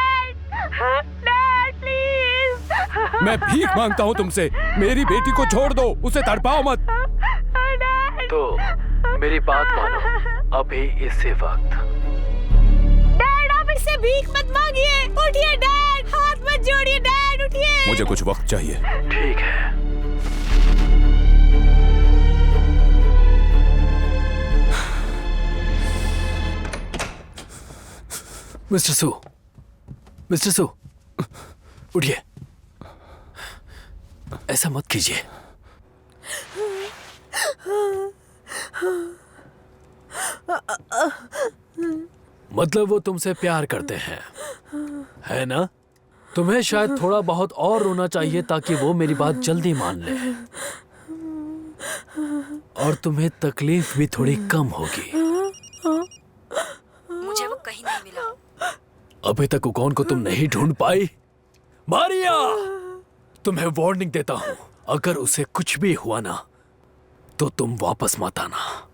Dad please. मैं भीख मांगता हूँ तुमसे, मेरी बेटी को छोड़ दो, उसे तड़पाओ मत। तो मेरी बात मानो अभी इसी वक्त। डैड, आप इससे भीख मत मांगिए। उठिए डैड, हाथ मत जोड़िए डैड, उठिए। मुझे कुछ वक्त चाहिए। ठीक है। मिस्टर सू, मिस्टर सू, उठिए। ऐसा मत कीजिए। मतलब वो तुमसे प्यार करते हैं, है ना? तुम्हें शायद थोड़ा बहुत और रोना चाहिए ताकि वो मेरी बात जल्दी मान ले, और तुम्हें तकलीफ भी थोड़ी कम होगी। मुझे वो कहीं नहीं मिला। अभी तक उकॉन को तुम नहीं ढूंढ पाई? मारिया, तुम्हें वार्निंग देता हूं, अगर उसे कुछ भी हुआ ना तो तुम वापस मत आना।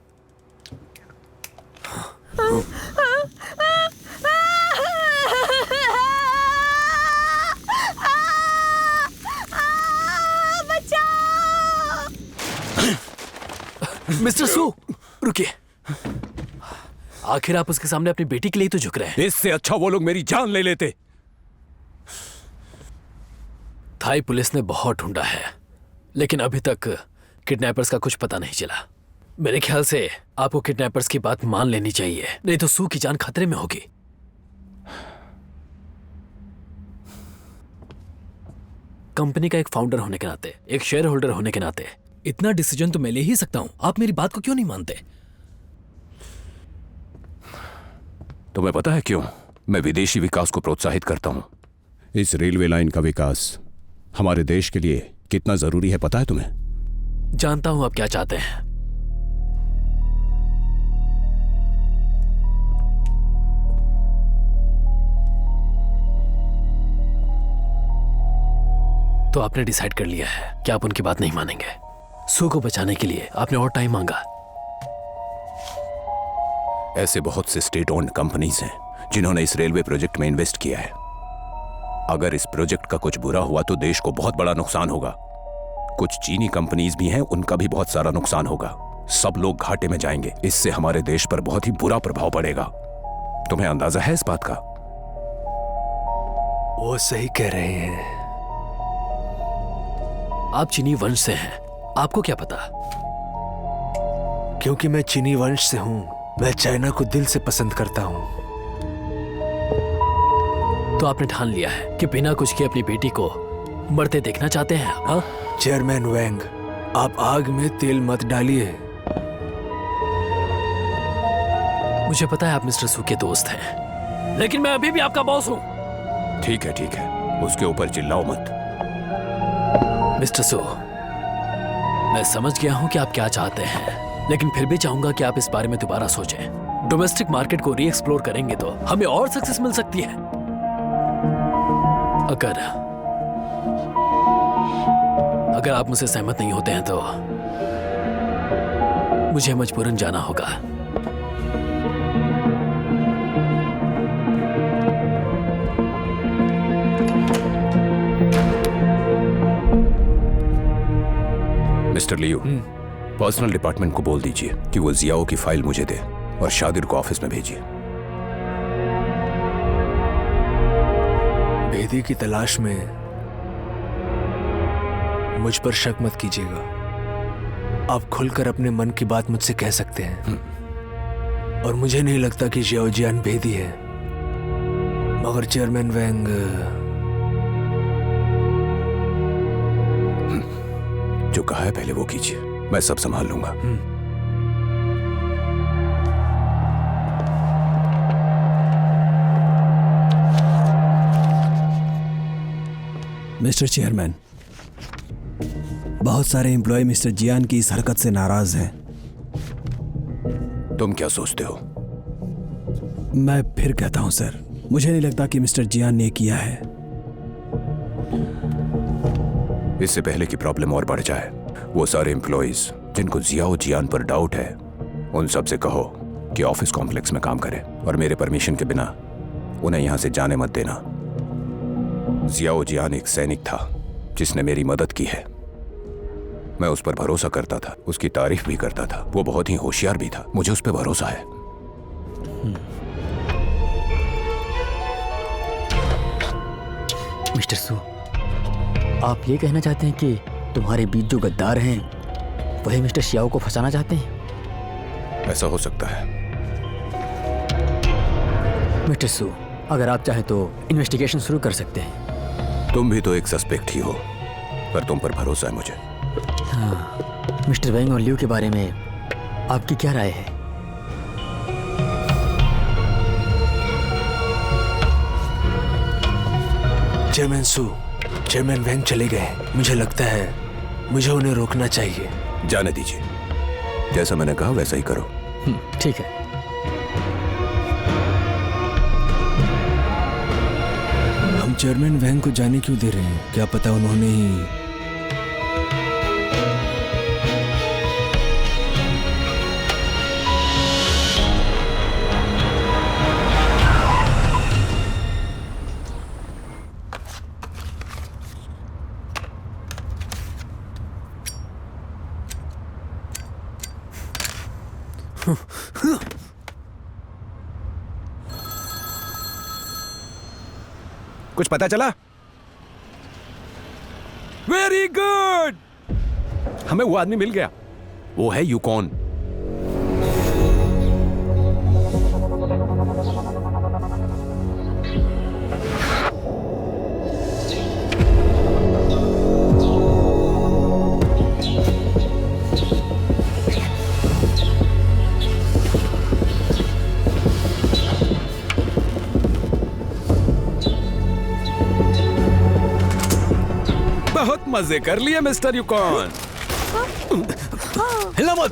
मिस्टर सू, रुकिए। आखिर आप उसके सामने अपनी बेटी के लिए तो झुक रहे हैं। इससे अच्छा वो लोग मेरी जान ले लेते। थाई पुलिस ने बहुत ढूंढा है, लेकिन अभी तक किडनैपर्स का कुछ पता नहीं चला। मेरे ख्याल से आपको किडनैपर्स की बात मान लेनी चाहिए, नहीं तो सू की जान खतरे में होगी। कंपनी का एक फाउंडर होने के नाते, एक शेयर होल्डर होने के नाते, इतना डिसीजन तो मैं ले ही सकता हूं। आप मेरी बात को क्यों नहीं मानते? तुम्हें पता है क्यों मैं विदेशी विकास को प्रोत्साहित करता हूं? इस रेलवे लाइन का विकास हमारे देश के लिए कितना जरूरी है पता है तुम्हें? जानता हूं आप क्या चाहते हैं। तो आपने डिसाइड कर लिया है कि आप उनकी बात नहीं मानेंगे। सू को बचाने के लिए आपने और टाइम मांगा। ऐसे बहुत से स्टेट ओन्ड कंपनीज हैं जिन्होंने इस रेलवे प्रोजेक्ट में इन्वेस्ट किया है। अगर इस प्रोजेक्ट का कुछ बुरा हुआ तो देश को बहुत बड़ा नुकसान होगा। कुछ चीनी कंपनीज भी हैं, उनका भी बहुत सारा नुकसान होगा। सब लोग घाटे में जाएंगे। इससे हमारे देश पर बहुत ही बुरा प्रभाव पड़ेगा। तुम्हें अंदाजा है इस बात का? वो सही कह रहे हैं। आप चीनी वंश से हैं, आपको क्या पता? क्योंकि मैं चीनी वंश से हूं, मैं चाइना को दिल से पसंद करता हूं। तो आपने ठान लिया है कि बिना कुछ किए अपनी बेटी को मरते देखना चाहते हैं आप? हाँ? चेयरमैन वैंग, आप आग में तेल मत डालिए। मुझे पता है आप मिस्टर सू के दोस्त हैं, लेकिन मैं अभी भी आपका बॉस हूं। ठीक है, उसके ऊपर चिल्लाओ मत। मिस्टर सू, मैं समझ गया हूं कि आप क्या चाहते हैं, लेकिन फिर भी चाहूंगा कि आप इस बारे में दोबारा सोचें। डोमेस्टिक मार्केट को री एक्सप्लोर करेंगे तो हमें और सक्सेस मिल सकती है। अगर आप मुझसे सहमत नहीं होते हैं तो मुझे मजबूरन जाना होगा। मिस्टर लियो, पर्सनल डिपार्टमेंट को बोल दीजिए कि वो जियाओ की फाइल मुझे दे और शादिर को ऑफिस में भेजिए। बेदी की तलाश में मुझ पर शक मत कीजिएगा। आप खुलकर अपने मन की बात मुझसे कह सकते हैं। और मुझे नहीं लगता कि जियाओ जियान बेदी है, मगर चेयरमैन वैंग जो कहा है पहले वो कीजिए, मैं सब संभाल लूंगा। मिस्टर चेयरमैन, बहुत सारे एम्प्लॉय मिस्टर जियान की इस हरकत से नाराज हैं। तुम क्या सोचते हो? मैं फिर कहता हूं सर, मुझे नहीं लगता कि मिस्टर जियान ने किया है। इससे पहले कि प्रॉब्लम और बढ़ जाए, वो सारे एम्प्लॉइज जिनको जियाओ जियान पर डाउट है, उन सब से कहो कि ऑफिस कॉम्प्लेक्स में काम करें और मेरे परमिशन के बिना उन्हें यहां से जाने मत देना। जियाओ जियान एक सैनिक था जिसने मेरी मदद की है। मैं उस पर भरोसा करता था, उसकी तारीफ भी करता था। वो बहुत ही होशियार भी था, मुझे उस पर भरोसा है। मिस्टर सू, आप ये कहना चाहते हैं कि तुम्हारे बीच जो गद्दार हैं वही मिस्टर शियाओ को फंसाना चाहते हैं? ऐसा हो सकता है। मिस्टर सू, अगर आप चाहें तो इन्वेस्टिगेशन शुरू कर सकते हैं। तुम भी तो एक सस्पेक्ट ही हो, पर तुम पर भरोसा है मुझे। हाँ, मिस्टर वैंग और लियो के बारे में आपकी क्या राय है? चेयरमैन सू, चेयरमैन वैंग चले गए। मुझे लगता है मुझे उन्हें रोकना चाहिए। जाने दीजिए, जैसा मैंने कहा वैसा ही करो। ठीक है। हम चेयरमैन वैंग को जाने क्यों दे रहे हैं? क्या पता उन्होंने ही कुछ पता चला? वेरी गुड, हमें वो आदमी मिल गया। वो है यूकॉन। बहुत मजे कर लिए मिस्टर यूकॉन। हिलना मत।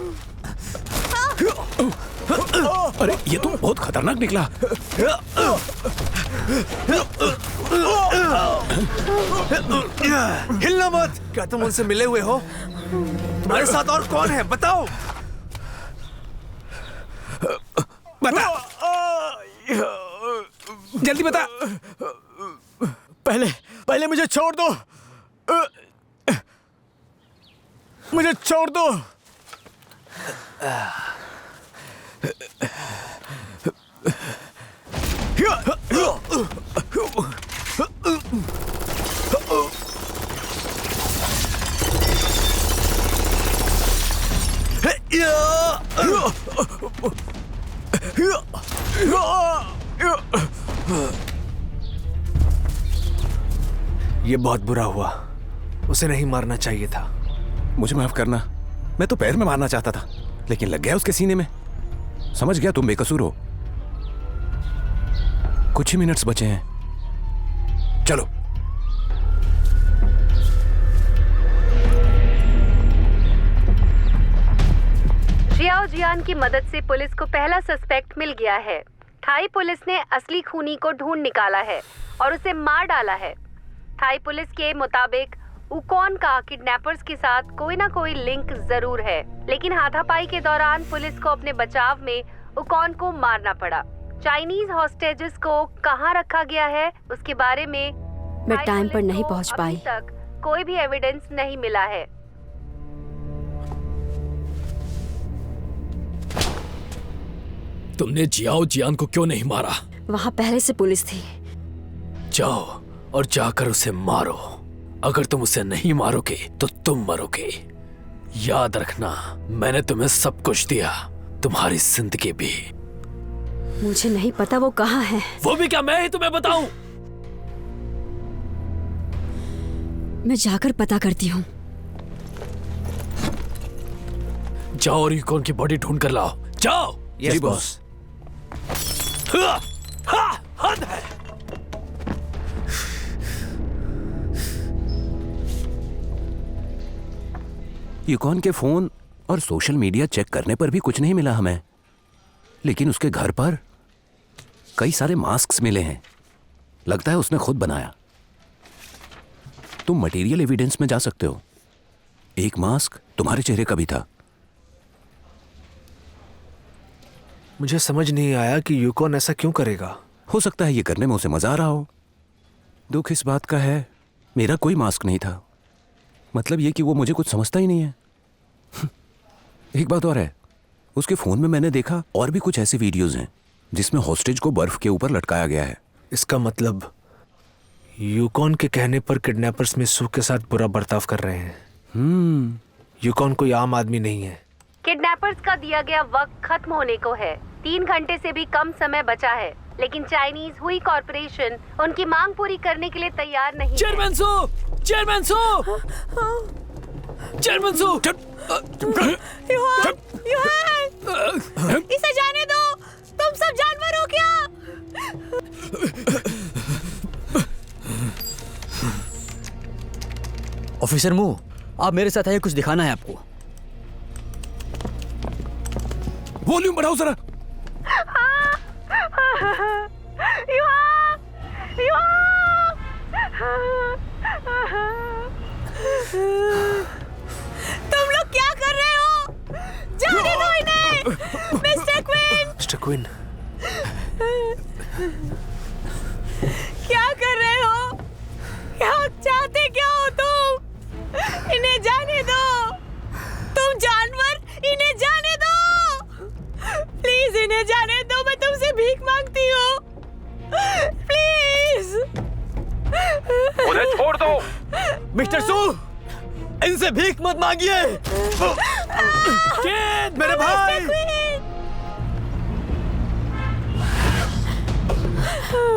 अरे ये तो बहुत खतरनाक निकला। हिलना मत। क्या तुम उनसे मिले हुए हो? तुम्हारे साथ और कौन है बताओ। बता, जल्दी बता। पहले मुझे छोड़ दो। मुझे छोड़ दो। ये बहुत बुरा हुआ, उसे नहीं मारना चाहिए था। मुझे माफ करना, मैं तो पैर में मारना चाहता था, लेकिन लग गया उसके सीने में। समझ गया तुम बेकसूर हो। कुछ ही मिनट्स बचे हैं, चलो। जियाओ जियान की मदद से पुलिस को पहला सस्पेक्ट मिल गया है। थाई पुलिस ने असली खूनी को ढूंढ निकाला है और उसे मार डाला है। थाई पुलिस के मुताबिक उकॉन का किडनैपर्स के साथ कोई ना कोई लिंक जरूर है, लेकिन हाथापाई के दौरान पुलिस को अपने बचाव में उकॉन को मारना पड़ा। चाइनीज हॉस्टेजेस को कहां रखा गया है उसके बारे में मैं टाइम पर नहीं पहुंच पाई। अभी तक कोई भी एविडेंस नहीं मिला है। तुमने जियाओ जियान को क्यों नहीं मारा? वहाँ पहले से पुलिस थी। जाओ और जाकर उसे मारो। अगर तुम उसे नहीं मारोगे तो तुम मरोगे। याद रखना, मैंने तुम्हें सब कुछ दिया, तुम्हारी जिंदगी भी। मुझे नहीं पता वो कहाँ है। वो भी क्या मैं ही तुम्हें बताऊं? मैं जाकर पता करती हूँ। जाओ और यूकॉन की बॉडी ढूंढ कर लाओ। जाओ। Yes boss. हद है। यूकॉन के फोन और सोशल मीडिया चेक करने पर भी कुछ नहीं मिला हमें, लेकिन उसके घर पर कई सारे मास्क्स मिले हैं। लगता है उसने खुद बनाया। तुम मटेरियल एविडेंस में जा सकते हो। एक मास्क तुम्हारे चेहरे का भी था। मुझे समझ नहीं आया कि यूकॉन ऐसा क्यों करेगा। हो सकता है ये करने में उसे मजा आ रहा हो। दुख इस बात का है मेरा कोई मास्क नहीं था। मतलब ये कि वो मुझे कुछ समझता ही नहीं है। एक बात और है, उसके फोन में मैंने देखा और भी कुछ ऐसे वीडियोस हैं जिसमें हॉस्टेज को बर्फ के ऊपर लटकाया गया है। इसका मतलब यूकॉन के कहने पर किडनैपर्स मिसू के साथ बुरा बर्ताव कर रहे हैं। यूकॉन कोई आम आदमी नहीं है। किडनैपर्स का दिया गया वक्त खत्म होने को है। 3 घंटे से भी कम समय बचा है, लेकिन चाइनीज हुई कॉर्पोरेशन उनकी मांग पूरी करने के लिए तैयार नहीं है। चेयरमैन सो, चेयरमैन सो, चेयरमैन सो, इसे जाने दो। तुम सब जानवर हो क्या? ऑफिसर मू, आप मेरे साथ आइए, कुछ दिखाना है आपको। वॉल्यूम बढ़ाओ जरा। तुम लोग क्या कर रहे हो? जाने दो इन्हें। Mister queen. मिस्टर क्वीन, क्या कर रहे हो? क्या चाहते क्या हो तुम? इन्हें जाने दो। तुम जानवर, इन्हें जाने दो। प्लीज इन्हें जाने दो। मैं तुमसे भीख मांगती हूँ। प्लीज उन्हें छोड़ दो। मिस्टर सू, इनसे भीख मत मांगिए। मेरे भाई।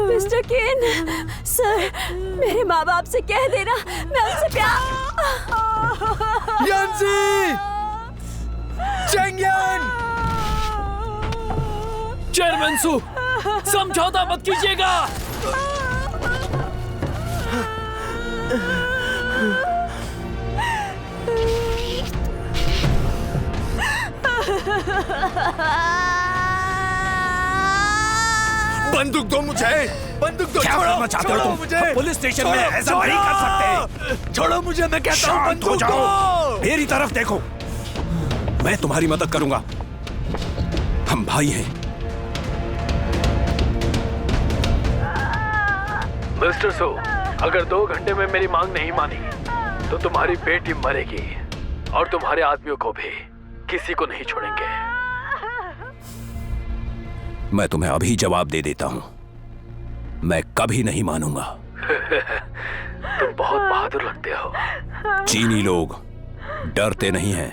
मिस्टर केन, सर, मेरे माँ बाप से कह देना मैं उनसे प्यार। यांसी, चेंगयान। चेयरमैन सू, समझौता मत कीजिएगा। बंदूक दो मुझे। बंदूक दो। क्या करना चाहते हो तुम? मुझे। पुलिस स्टेशन में ऐसा नहीं कर सकते। छोड़ो मुझे, मैं कहता हूँ शांत हो बंदूक जाओ। दो। मेरी तरफ देखो, मैं तुम्हारी मदद करूंगा। हम भाई हैं। मिस्टर सो, अगर 2 घंटे में मेरी मांग नहीं मानी तो तुम्हारी बेटी मरेगी और तुम्हारे आदमियों को भी। किसी को नहीं छोड़ेंगे। मैं तुम्हें अभी जवाब दे देता हूं, मैं कभी नहीं मानूंगा। तुम बहुत बहादुर लगते हो। चीनी लोग डरते नहीं हैं,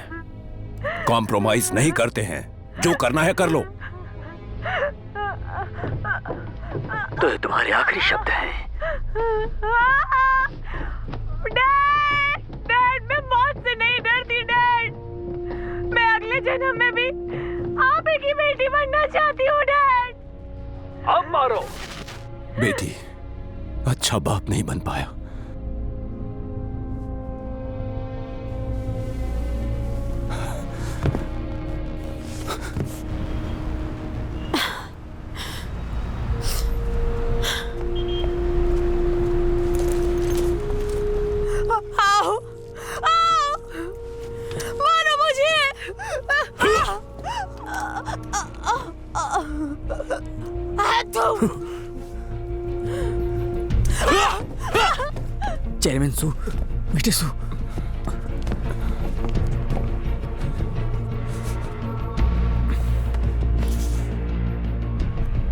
कॉम्प्रोमाइज नहीं करते हैं। जो करना है कर लो। तो ये तुम्हारे आखिरी शब्द हैं। डैड, मैं मौत से नहीं डरती डैड। मैं अगले जन्म में भी आप ही की बेटी बनना चाहती हूँ डैड। अब मारो। बेटी, अच्छा बाप नहीं बन पाया। चेयरमैन सू, मिस्टर सू,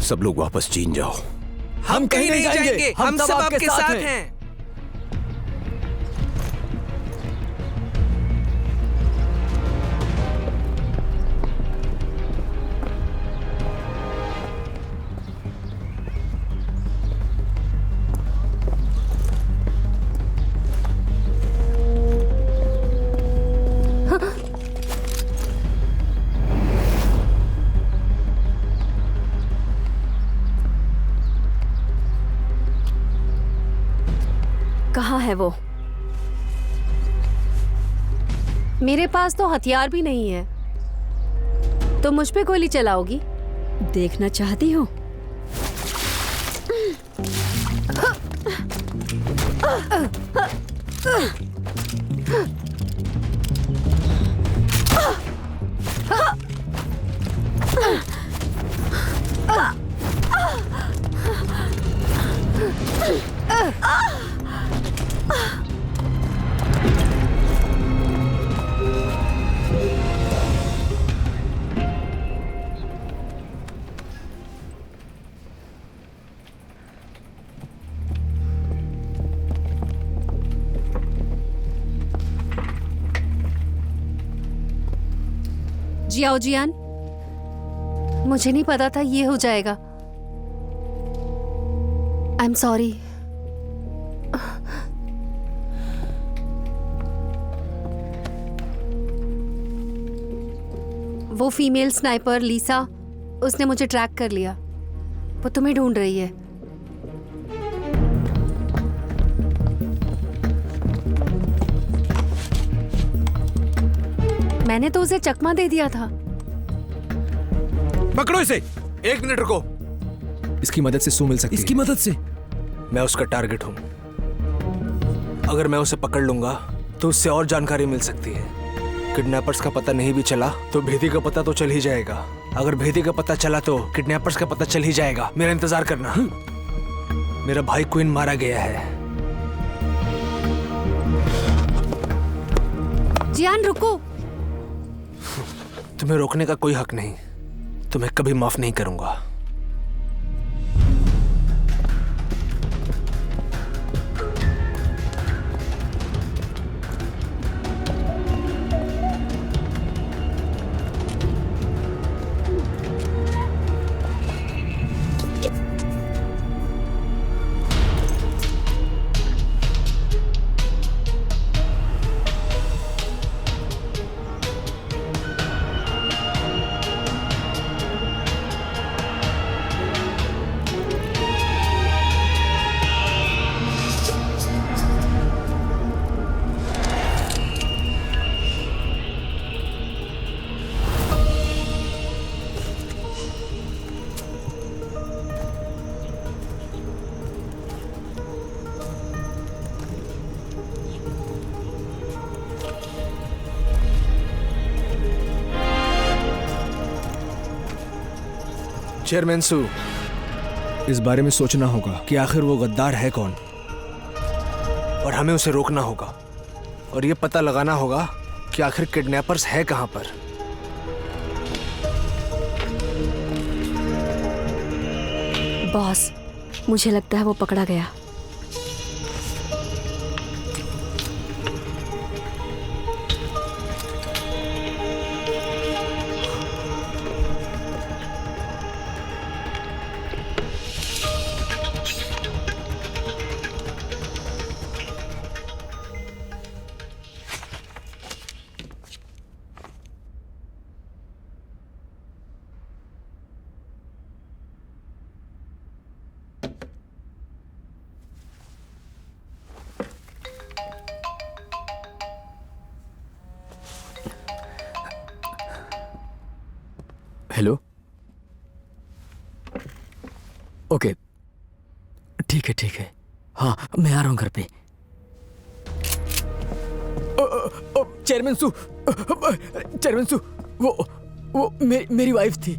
सब लोग वापस चीन जाओ। हम कहीं नहीं जाएंगे, हम सब आपके साथ हैं। कहाँ है वो? मेरे पास तो हथियार भी नहीं है, तो मुझ पे गोली चलाओगी? देखना चाहती हो? जियाओ जियान, मुझे नहीं पता था ये हो जाएगा। I am sorry. वो फीमेल स्नाइपर लीसा, उसने मुझे ट्रैक कर लिया। वो तुम्हें ढूंढ रही है। मैंने तो उसे चकमा दे दिया था। पकड़ो इसे। 1 मिनट रुको। इसकी मदद से सू मिल सकती है। इसकी मदद से? मैं उसका टारगेट हूं। अगर मैं उसे पकड़ लूंगा तो उससे और जानकारी मिल सकती है। किडनैपर्स का पता नहीं भी चला तो भेदी का पता तो चल ही जाएगा। अगर भेदी का पता चला तो किडनैपर्स का पता चल ही जाएगा। मेरा इंतजार करना। मेरा भाई क्वीन मारा गया है। जियान रुको। तुम्हें रोकने का कोई हक नहीं। तुम्हें कभी माफ नहीं करूंगा। चेयरमैन सू, इस बारे में सोचना होगा कि आखिर वो गद्दार है कौन, और हमें उसे रोकना होगा। और ये पता लगाना होगा कि आखिर किडनैपर्स है कहां पर। बॉस, मुझे लगता है वो पकड़ा गया। हेलो। ओके, ठीक है। हाँ, मैं आ रहा हूँ घर पे। चेयरमैन सू, वो मेरी वाइफ थी।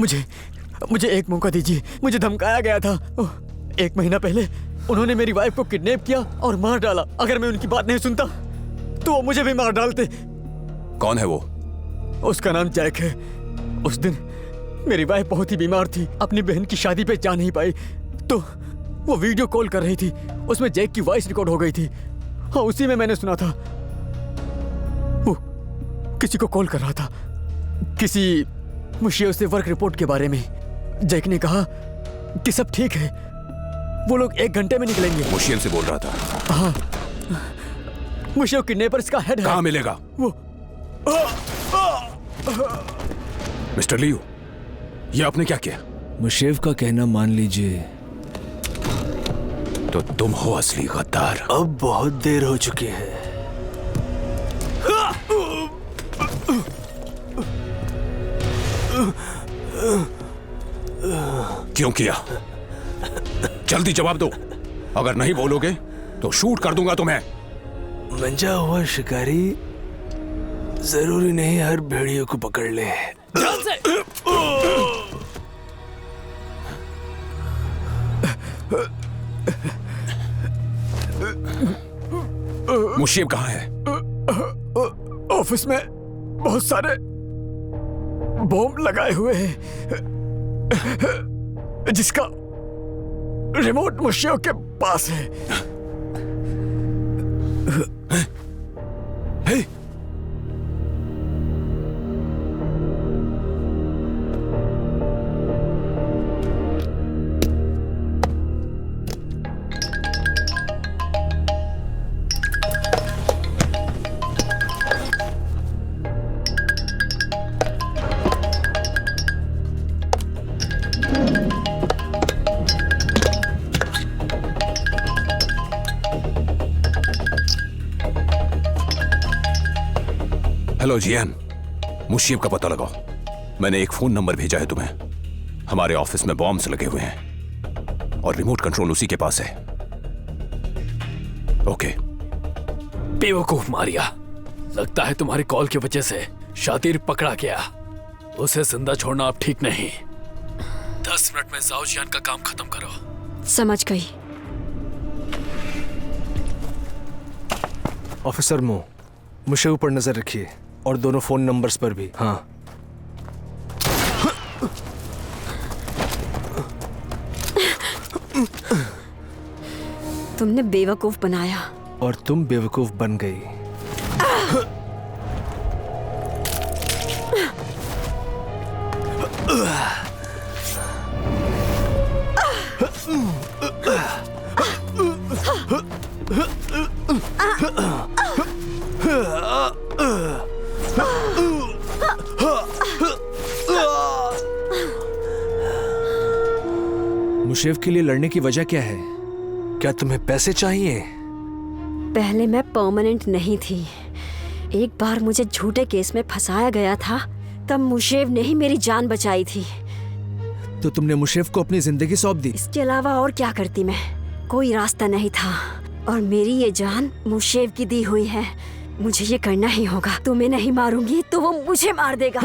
मुझे एक मौका दीजिए। मुझे धमकाया गया था। 1 महीना पहले उन्होंने मेरी वाइफ को किडनैप किया और मार डाला। अगर मैं उनकी बात नहीं सुनता तो वो मुझे भी मार डालते। कौन है वो? उसका नाम जैक है। उस दिन मेरी वाइफ बहुत ही बीमार थी, अपनी बहन की शादी पे जा नहीं पाई, तो वो वीडियो कॉल कर रही थी। उसमें जैक की वॉइस रिकॉर्ड हो गई थी। हाँ, उसी में मैंने सुना था वो किसी को कॉल कर रहा था, किसी मुशिया से वर्क रिपोर्ट के बारे में। जैक ने कहा कि सब ठीक है, वो लोग 1 घंटे में निकलेंगे। मुशिया से बोल रहा था? हाँ, मुशिया किडनैपर्स का हेड है। कहाँ मिलेगा वो? मिस्टर लियू, ये आपने क्या किया? मुशेव का कहना मान लीजिए तो तुम हो असली गद्दार। अब बहुत देर हो चुकी है। क्यों किया? जल्दी जवाब दो। अगर नहीं बोलोगे तो शूट कर दूंगा तुम्हें। मंजा हुआ शिकारी जरूरी नहीं हर भेड़ियों को पकड़ ले। मुशीब कहाँ है? ऑफिस में बहुत सारे बॉम्ब लगाए हुए हैं, जिसका रिमोट मुशियों के पास है। हे? हेलो जियान, मुशीब का पता लगाओ। मैंने एक फोन नंबर भेजा है तुम्हें। हमारे ऑफिस में बॉम्ब्स लगे हुए हैं और रिमोट कंट्रोल उसी के पास है। ओके। बेवकूफ मारिया, लगता है तुम्हारी कॉल की वजह से शातिर पकड़ा गया। उसे जिंदा छोड़ना अब ठीक नहीं। 10 मिनट में जाओ जियान का काम खत्म करो। समझ गई। ऑफिसर मो, मुशेव पर नजर रखिए और दोनों फोन नंबर्स पर भी। हाँ। तुमने बेवकूफ बनाया और तुम बेवकूफ बन गई। मुशेव के लिए लड़ने की वजह क्या है? क्या तुम्हें पैसे चाहिए? पहले मैं परमानेंट नहीं थी। एक बार मुझे झूठे केस में फंसाया गया था, तब मुशेव ने ही मेरी जान बचाई थी। तो तुमने मुशेव को अपनी जिंदगी सौंप दी? इसके अलावा और क्या करती मैं? कोई रास्ता नहीं था और मेरी ये जान मुशेव की दी हुई है। मुझे ये करना ही होगा। तुम्हें नहीं मारूंगी तो वो मुझे मार देगा।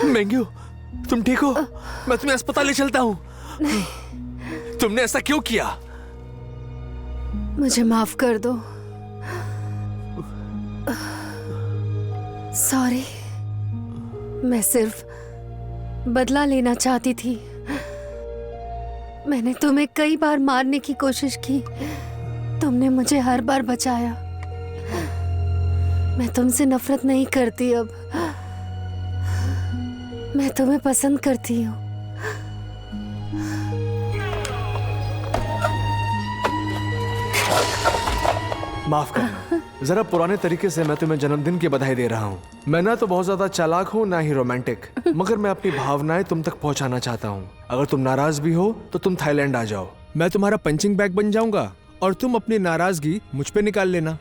मैंग्यू, तुम ठीक हो? मैं तुम्हें अस्पताल ले चलता हूँ। तुमने ऐसा क्यों किया? मुझे माफ कर दो। सॉरी, मैं सिर्फ बदला लेना चाहती थी। मैंने तुम्हें कई बार मारने की कोशिश की, तुमने मुझे हर बार बचाया। मैं तुमसे नफरत नहीं करती अब, मैं तुम्हें पसंद करती हूँ। माफ करना, जरा पुराने तरीके से मैं तुम्हें जन्मदिन की बधाई दे रहा हूँ। मैं ना तो बहुत ज्यादा चालाक हूँ, ना ही रोमांटिक, मगर मैं अपनी भावनाएं तुम तक पहुँचाना चाहता हूँ। अगर तुम नाराज भी हो तो तुम थाईलैंड आ जाओ। मैं तुम्हारा पंचिंग बैग बन जाऊंगा और तुम अपनी नाराजगी मुझ पे निकाल लेना।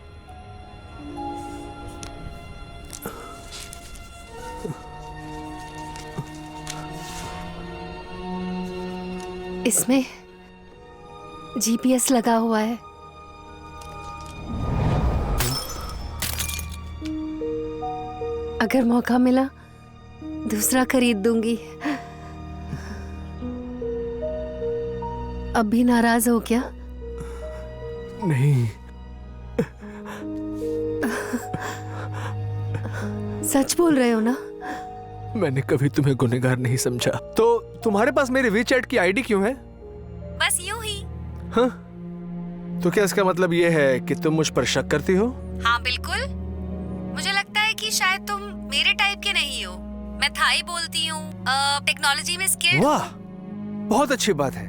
इसमें जीपीएस लगा हुआ है। अगर मौका मिला दूसरा खरीद दूंगी। अब भी नाराज हो क्या? नहीं। सच बोल रहे हो ना? मैंने कभी तुम्हें गुनहगार नहीं समझा। तो तुम्हारे पास मेरे वीचैट की आईडी क्यों है? बस यूं ही। हाँ? तो क्या इसका मतलब ये है कि तुम मुझ पर शक करती हो? हाँ बिल्कुल। मुझे लगता है कि शायद तुम मेरे टाइप के नहीं हो। मैं थाई बोलती हूँ, टेक्नोलॉजी में स्किल्ड। वाह, बहुत अच्छी बात है।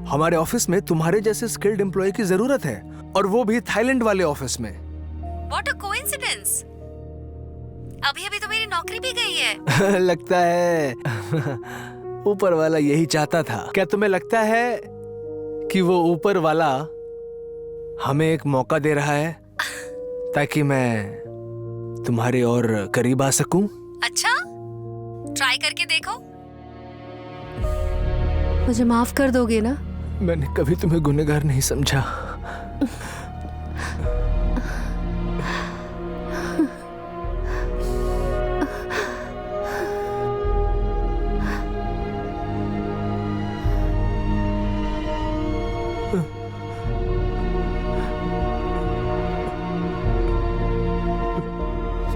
हमारे ऑफिस में तुम्हारे जैसे स्किल्ड एम्प्लॉय की जरूरत है, और वो भी थाईलैंड वाले ऑफिस में। What a coincidence! अभी अभी तो मेरी नौकरी भी गई है। लगता है ऊपर वाला यही चाहता था। क्या तुम्हें लगता है कि वो ऊपर वाला हमें एक मौका दे रहा है ताकि मैं तुम्हारे और करीब आ सकूं? अच्छा, ट्राई करके देखो। मुझे माफ कर दोगे ना? मैंने कभी तुम्हें गुनहगार नहीं समझा।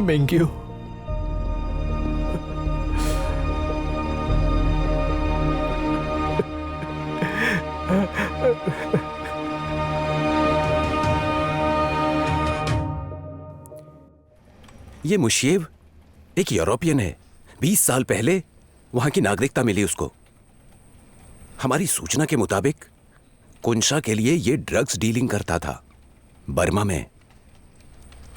Thank you. ये मुशीब एक यूरोपियन है। 20 साल पहले वहां की नागरिकता मिली उसको। हमारी सूचना के मुताबिक कुंशा के लिए ये ड्रग्स डीलिंग करता था बर्मा में।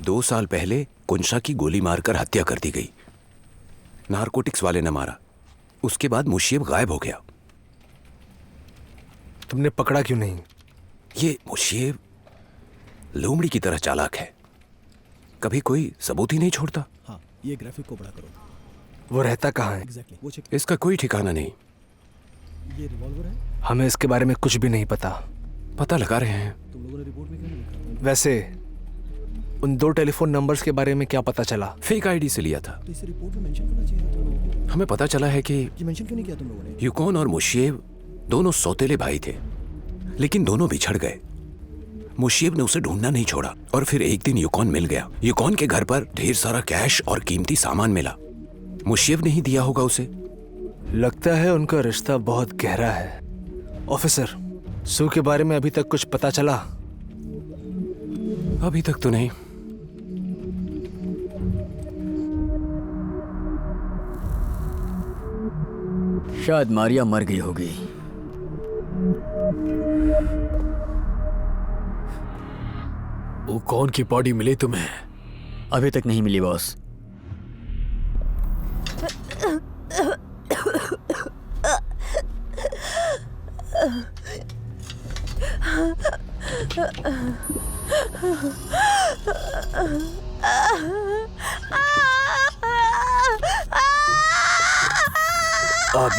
2 साल पहले कुंशा की गोली मारकर हत्या कर दी गई। नारकोटिक्स वाले ने मारा। उसके बाद मुशीब गायब हो गया। तुमने पकड़ा क्यों नहीं? ये मुशीब लोमड़ी की तरह चालाक है, कभी कोई सबूत ही नहीं छोड़ता। हाँ, ये ग्राफिक को बड़ा करो। वो रहता कहाँ है? एग्जैक्टली, वो चेक। इसका कोई ठिकाना नहीं। ये रिवॉल्वर है? हमें इसके बारे में कुछ भी नहीं पता। पता लगा रहे हैं। तुम लोगों ने रिपोर्ट में क्यों नहीं लिखा? वैसे उन 2 टेलीफोन नंबर्स के बारे में क्या पता चला? फेक आईडी से लिया था। तो इसे रिपोर्ट में मेंशन करना चाहिए था तुम लोगों को। हमें पता चला है कि ये मेंशन क्यों नहीं किया तुम लोगों ने? युकॉन और मुशीब दोनों सौतेले भाई थे, लेकिन दोनों बिछड़ गए। मुशीब ने उसे ढूंढना नहीं छोड़ा और फिर एक दिन युकॉन मिल गया। युकॉन के घर पर ढेर सारा कैश और कीमती सामान मिला। मुशीब ने ही दिया होगा उसे। लगता है उनका रिश्ता बहुत गहरा है। ऑफिसर, सू के बारे में अभी तक कुछ पता चला? अभी तक तो नहीं। शायद मारिया मर गई होगी। वो कौन की बॉडी मिली तुम्हें? अभी तक नहीं मिली बॉस। आप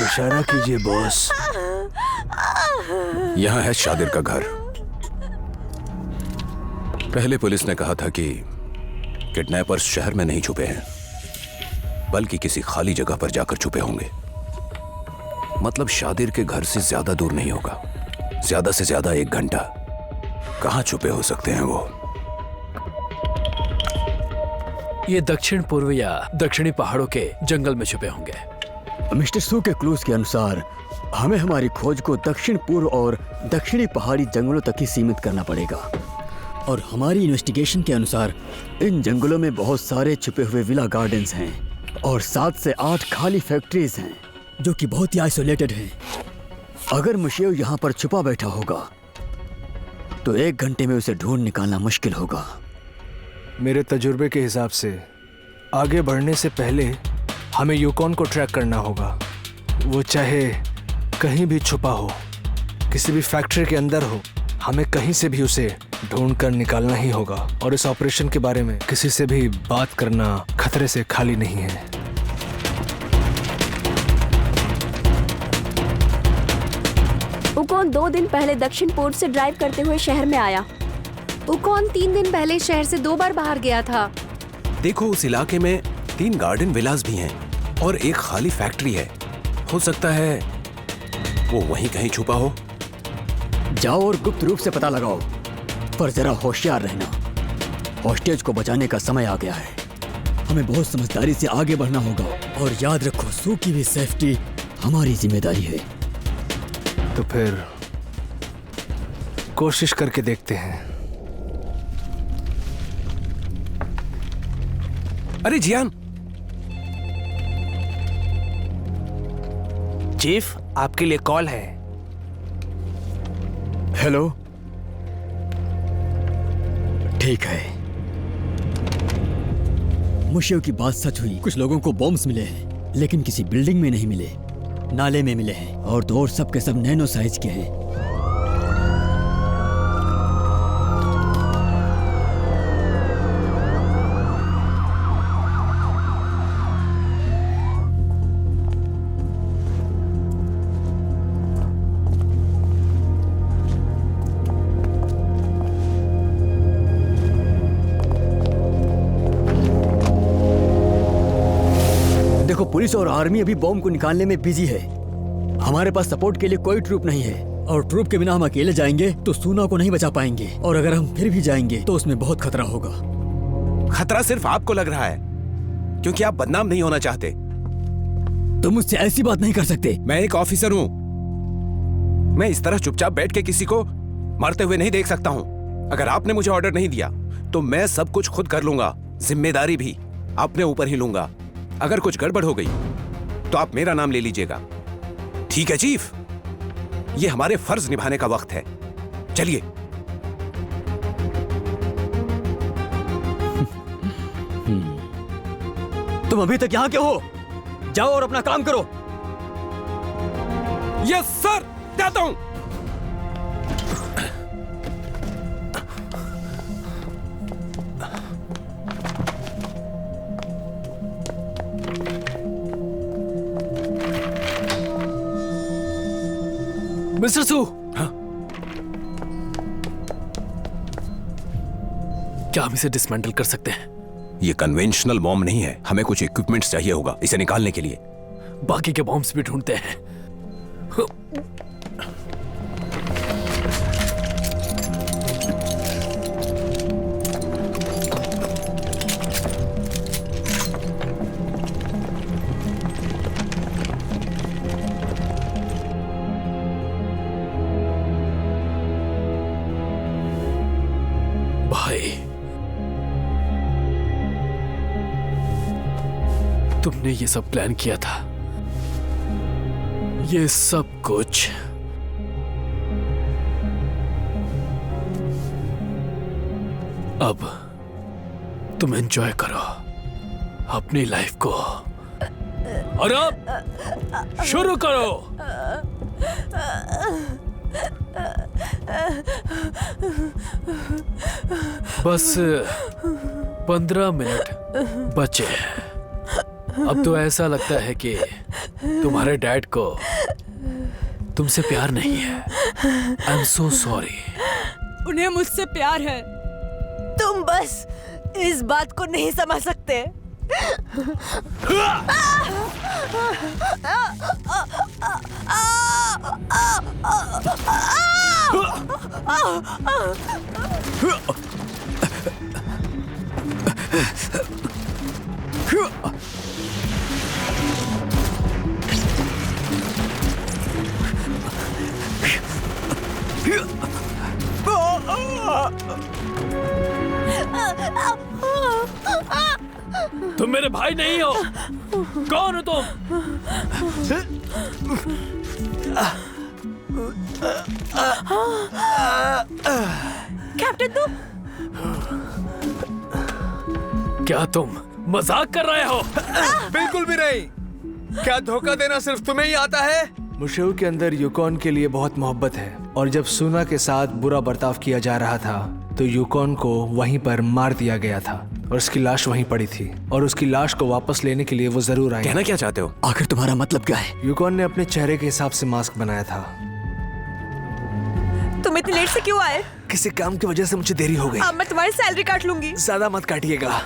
इशारा कीजिए बॉस। यहां है शादिर का घर। पहले पुलिस ने कहा था कि किडनैपर्स शहर में नहीं छुपे हैं, बल्कि किसी खाली जगह पर जाकर छुपे होंगे। मतलब शादिर के घर से ज्यादा दूर नहीं होगा, ज्यादा से ज्यादा 1 घंटा। कहां छुपे हो सकते हैं वो? ये दक्षिण पूर्व या दक्षिणी पहाड़ों के जंगल में छुपे होंगे। मिस्टर सू के क्लूज के अनुसार हमें हमारी खोज को दक्षिण पूर्व और दक्षिणी पहाड़ी जंगलों तक ही सीमित करना पड़ेगा। और हमारी इन्वेस्टिगेशन के अनुसार इन जंगलों में बहुत सारे छुपे हुए विला गार्डन्स हैं और 7 से 8 खाली फैक्ट्रीज हैं जो कि बहुत ही आइसोलेटेड हैं। अगर मुशेव यहाँ पर छुपा बैठा होगा तो 1 घंटे में उसे ढूंढ निकालना मुश्किल होगा। मेरे तजुर्बे के हिसाब से आगे बढ़ने से पहले हमें यूकॉन को ट्रैक करना होगा। वो चाहे कहीं भी छुपा हो, किसी भी फैक्ट्री के अंदर हो, हमें कहीं से भी उसे ढूंढ कर निकालना ही होगा। और इस ऑपरेशन के बारे में किसी से भी बात करना खतरे से खाली नहीं है। उकॉन 2 दिन पहले दक्षिण पूर्व से ड्राइव करते हुए शहर में आया। उकॉन 3 दिन पहले शहर से 2 बार बाहर गया था। देखो, उस इलाके में 3 गार्डन विलास भी हैं और 1 खाली फैक्ट्री है। हो सकता है वो वहीं कहीं छुपा हो। जाओ और गुप्त रूप से पता लगाओ, पर जरा होशियार रहना। हॉस्टेज को बचाने का समय आ गया है। हमें बहुत समझदारी से आगे बढ़ना होगा और याद रखो, सू की भी सेफ्टी हमारी जिम्मेदारी है। तो फिर कोशिश करके देखते हैं। अरे जियान। चीफ, आपके लिए कॉल है। हेलो। ठीक है। मुशेव की बात सच हुई। कुछ लोगों को बॉम्ब्स मिले हैं, लेकिन किसी बिल्डिंग में नहीं मिले, नाले में मिले हैं। और तो और सब के सब नैनो साइज के हैं। देखो, पुलिस और आर्मी अभी बॉम्ब को निकालने में बिजी है। हमारे पास सपोर्ट के लिए कोई ट्रूप नहीं है और ट्रूप के बिना हम अकेले जाएंगे तो सूना को नहीं बचा पाएंगे। और अगर हम फिर भी जाएंगे तो उसमें बहुत खतरा होगा। खतरा सिर्फ आपको लग रहा है क्योंकि आप बदनाम नहीं होना चाहते। तुम मुझसे ऐसी बात नहीं कर सकते। मैं एक ऑफिसर हूं। मैं इस तरह चुपचाप बैठ के किसी को मरते हुए नहीं देख सकता हूं। अगर आपने मुझे ऑर्डर नहीं दिया तो मैं सब कुछ खुद कर लूंगा। जिम्मेदारी भी अपने ऊपर ही लूंगा। अगर कुछ गड़बड़ हो गई तो आप मेरा नाम ले लीजिएगा। ठीक है चीफ, ये हमारे फर्ज निभाने का वक्त है। चलिए। तुम अभी तक यहाँ क्यों हो? जाओ और अपना काम करो। यस सर, जाता हूं। मिस्टर सू। हाँ? क्या हम इसे डिसमेंटल कर सकते हैं? ये कन्वेंशनल बॉम्ब नहीं है। हमें कुछ इक्विपमेंट्स चाहिए होगा इसे निकालने के लिए। बाकी के बॉम्ब्स भी ढूंढते हैं। भाई, तुमने ये सब प्लान किया था। ये सब कुछ अब तुम एंजॉय करो अपनी लाइफ को और अब शुरू करो। बस 15 मिनट बचे हैं। अब तो ऐसा लगता है कि तुम्हारे डैड को तुमसे प्यार नहीं है। I am so sorry. उन्हें मुझसे प्यार है, तुम बस इस बात को नहीं समझ सकते। तुम मेरे भाई नहीं हो। कौन हो तुम? कैप्टन तुम क्या तुम मजाक कर रहे हो? बिल्कुल भी नहीं। क्या धोखा देना सिर्फ तुम्हें ही आता है? मुशेव के अंदर यूकॉन के लिए बहुत मोहब्बत है और जब सुना के साथ बुरा बर्ताव किया जा रहा था तो यूकॉन को वहीं पर मार दिया गया था और उसकी लाश वहीं पड़ी थी और उसकी लाश को वापस लेने के लिए वो जरूर आए। कहना क्या चाहते हो? आखिर तुम्हारा मतलब क्या है? यूकॉन ने अपने चेहरे के हिसाब से मास्क बनाया था। तुम इतनी लेट से क्यों आए? किसी काम की वजह से मुझे देरी हो गई। अब मैं तुम्हारी सैलरी काट लूंगी। ज्यादा मत काटिएगा।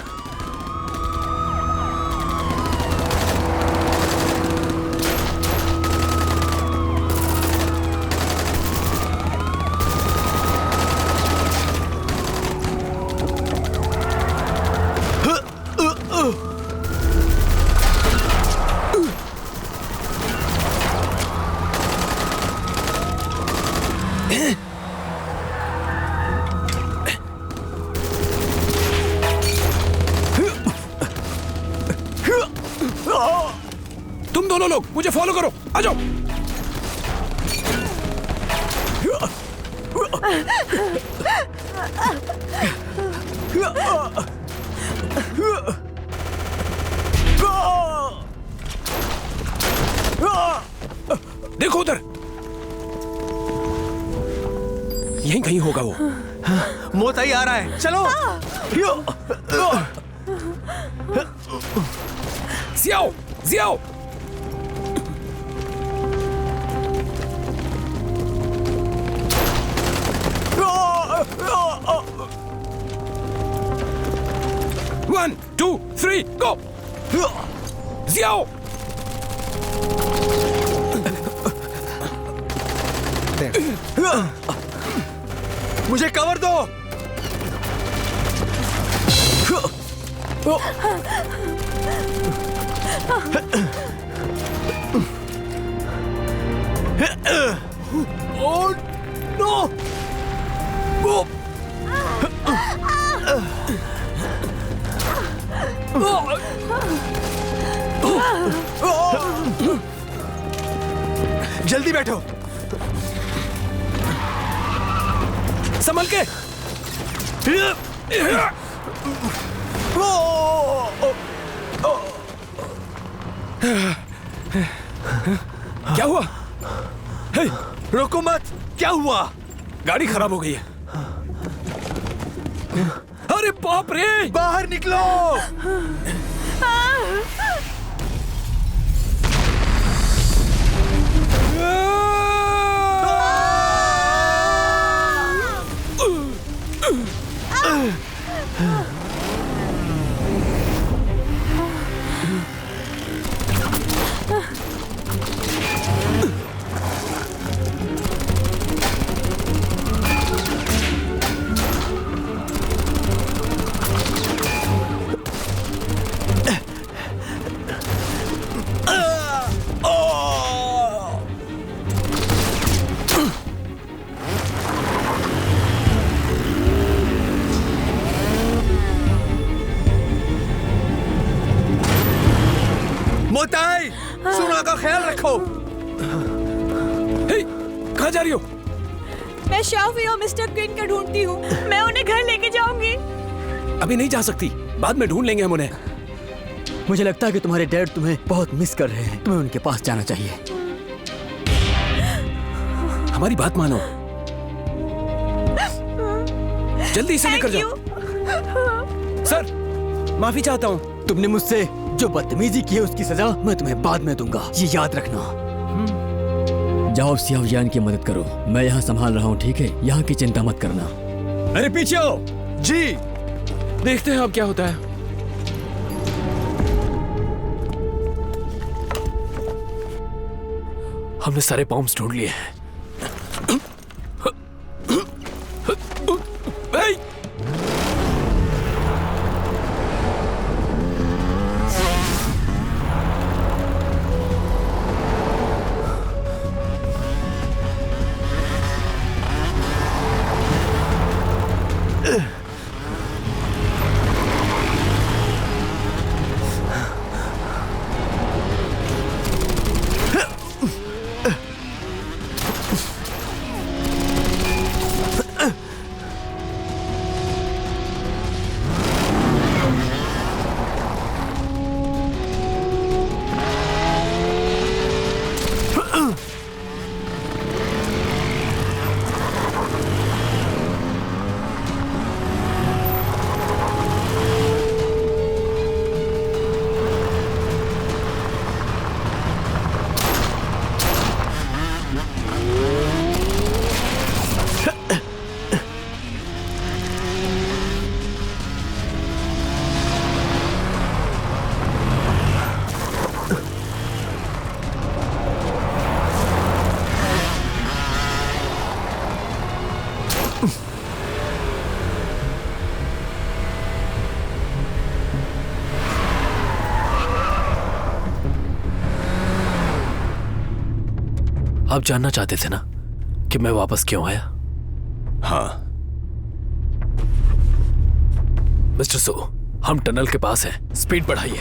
तुम दोनों लोग मुझे फॉलो करो, आ जाओ। देखो उधर, यहीं कहीं होगा वो। मोताई आ रहा है, चलो। जियाओ, जियाओ। One, 2, 3, go! जियाओ। मुझे कवर दो। Oh no! जल्दी बैठो। संभल के। क्या हुआ? हे, रोको मत। क्या हुआ? गाड़ी खराब हो गई है। अरे बाप रे! बाहर निकलो। मोताई, सुना का ख्याल रखो। कहाँ जा रही हो? मैं शाफी और मिस्टर क्विन को ढूंढती हूँ। मैं उन्हें घर लेके जाऊंगी। अभी नहीं जा सकती, बाद में ढूंढ लेंगे हम उन्हें। मुझे लगता है कि तुम्हारे डैड तुम्हें बहुत मिस कर रहे हैं। तुम्हें उनके पास जाना चाहिए। हमारी बात मानो। जल्दी इसे लेकर जाओ। सर, माफी चाहता हूँ। तुमने मुझसे जो बदतमीजी की है उसकी सजा मैं तुम्हें बाद में दूंगा, ये याद रखना। जाओ सियाओ जियान की मदद करो, मैं यहाँ संभाल रहा हूँ, ठीक है? यहाँ की चिंता मत करना। अरे पीछे आओ। जी। देखते हैं अब क्या होता है। हमने सारे बॉम्ब्स ढूंढ लिए हैं। आप जानना चाहते थे ना कि मैं वापस क्यों आया? हाँ। मिस्टर सो, हम टनल के पास हैं, स्पीड बढ़ाइए।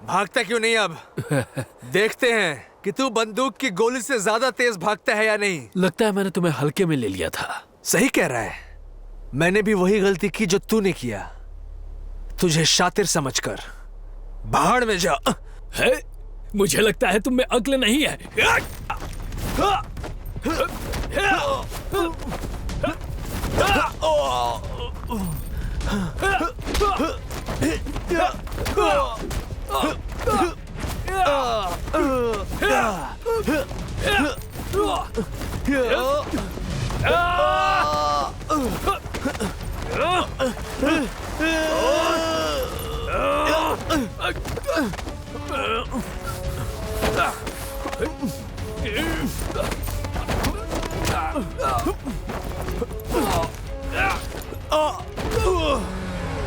भागता क्यों नहीं? अब देखते हैं कि तू बंदूक की गोली से ज्यादा तेज भागता है या नहीं। लगता है मैंने तुम्हें हल्के में ले लिया था। सही कह रहा है, मैंने भी वही गलती की जो तूने किया, तुझे शातिर समझकर। भाड़ में जा। है? मुझे लगता है तुम में अक्ल नहीं है।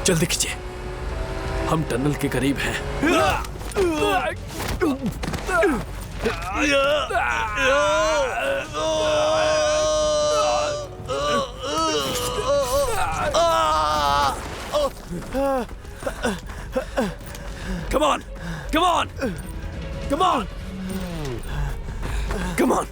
जल्दी कीजिए, हम टनल के करीब हैं। Come on! Come on! Come on! Come on!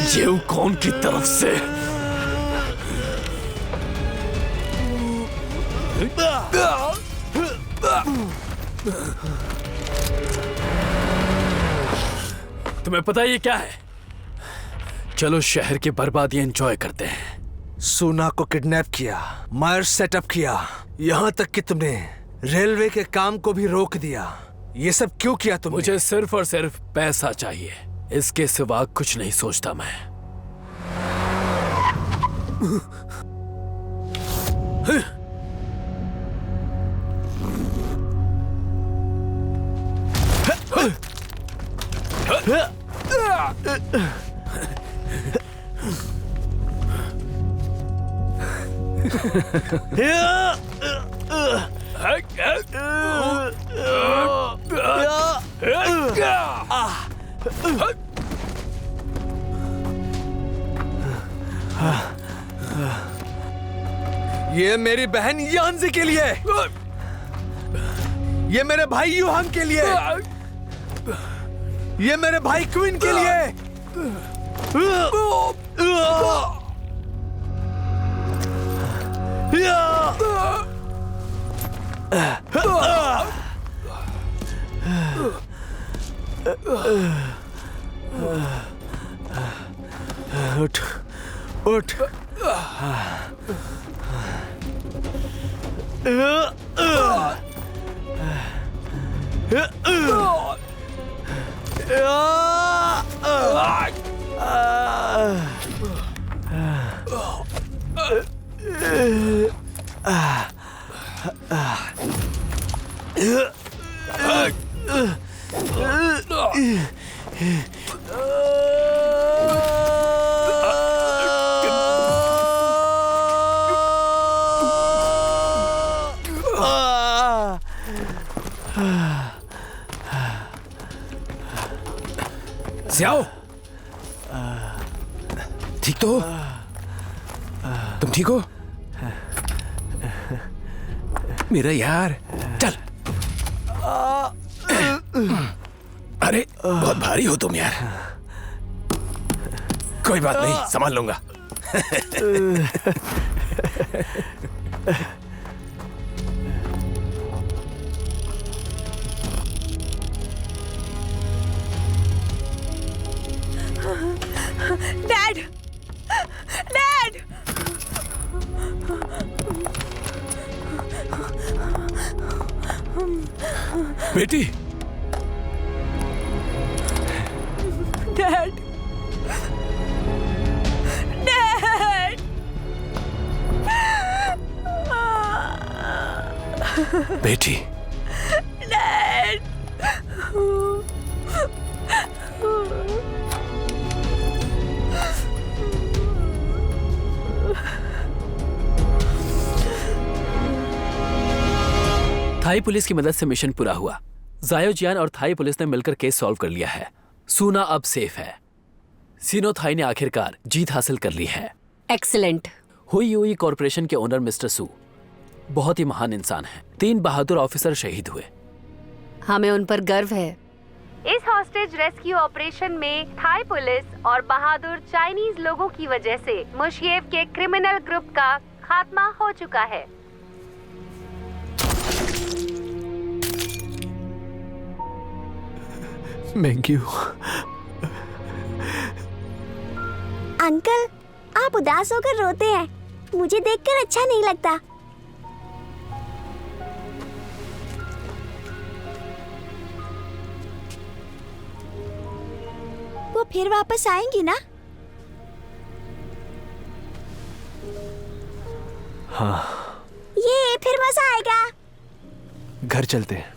ये कौन की तरफ से? तुम्हें पता ये क्या है? चलो शहर की बर्बादी एंजॉय करते हैं। सूना को किडनैप किया, मायर्स सेटअप किया, यहाँ तक कि तुमने रेलवे के काम को भी रोक दिया। ये सब क्यों किया तुमने? मुझे सिर्फ और सिर्फ पैसा चाहिए। इसके सिवा कुछ नहीं सोचता मैं। ये मेरी बहन यांजी के लिए, ये मेरे भाई यूहान के लिए, ये मेरे भाई क्वीन के लिए। उठ उठ। ज़ियाओ, ठीक तो हो? तुम ठीक हो? मेरा यार, चल। अरे बहुत भारी हो तुम यार। कोई बात नहीं, संभाल लूंगा। Dad, dad. बेटी, डैड, डैड। बेटी, डैड। थाई पुलिस की मदद से मिशन पूरा हुआ। जायो जियान और थाई पुलिस ने मिलकर केस सॉल्व कर लिया है। सूना अब सेफ है। सीनो थाई ने आखिरकार जीत हासिल कर ली है। एक्सीलेंट। हुई कॉरपोरेशन के ओनर मिस्टर सू बहुत ही महान इंसान हैं। 3 बहादुर ऑफिसर शहीद हुए। हमें उन पर गर्व है। इस हॉस्टेज रेस्क्यू ऑपरेशन में थाई पुलिस और बहादुर चाइनीज लोगों की वजह से मुशयेव के क्रिमिनल ग्रुप का खात्मा हो चुका है। Thank you. अंकल, आप उदास होकर रोते हैं। मुझे देखकर अच्छा नहीं लगता। वो फिर वापस आएंगी ना? हाँ। ये फिर मजा आएगा। घर चलते हैं।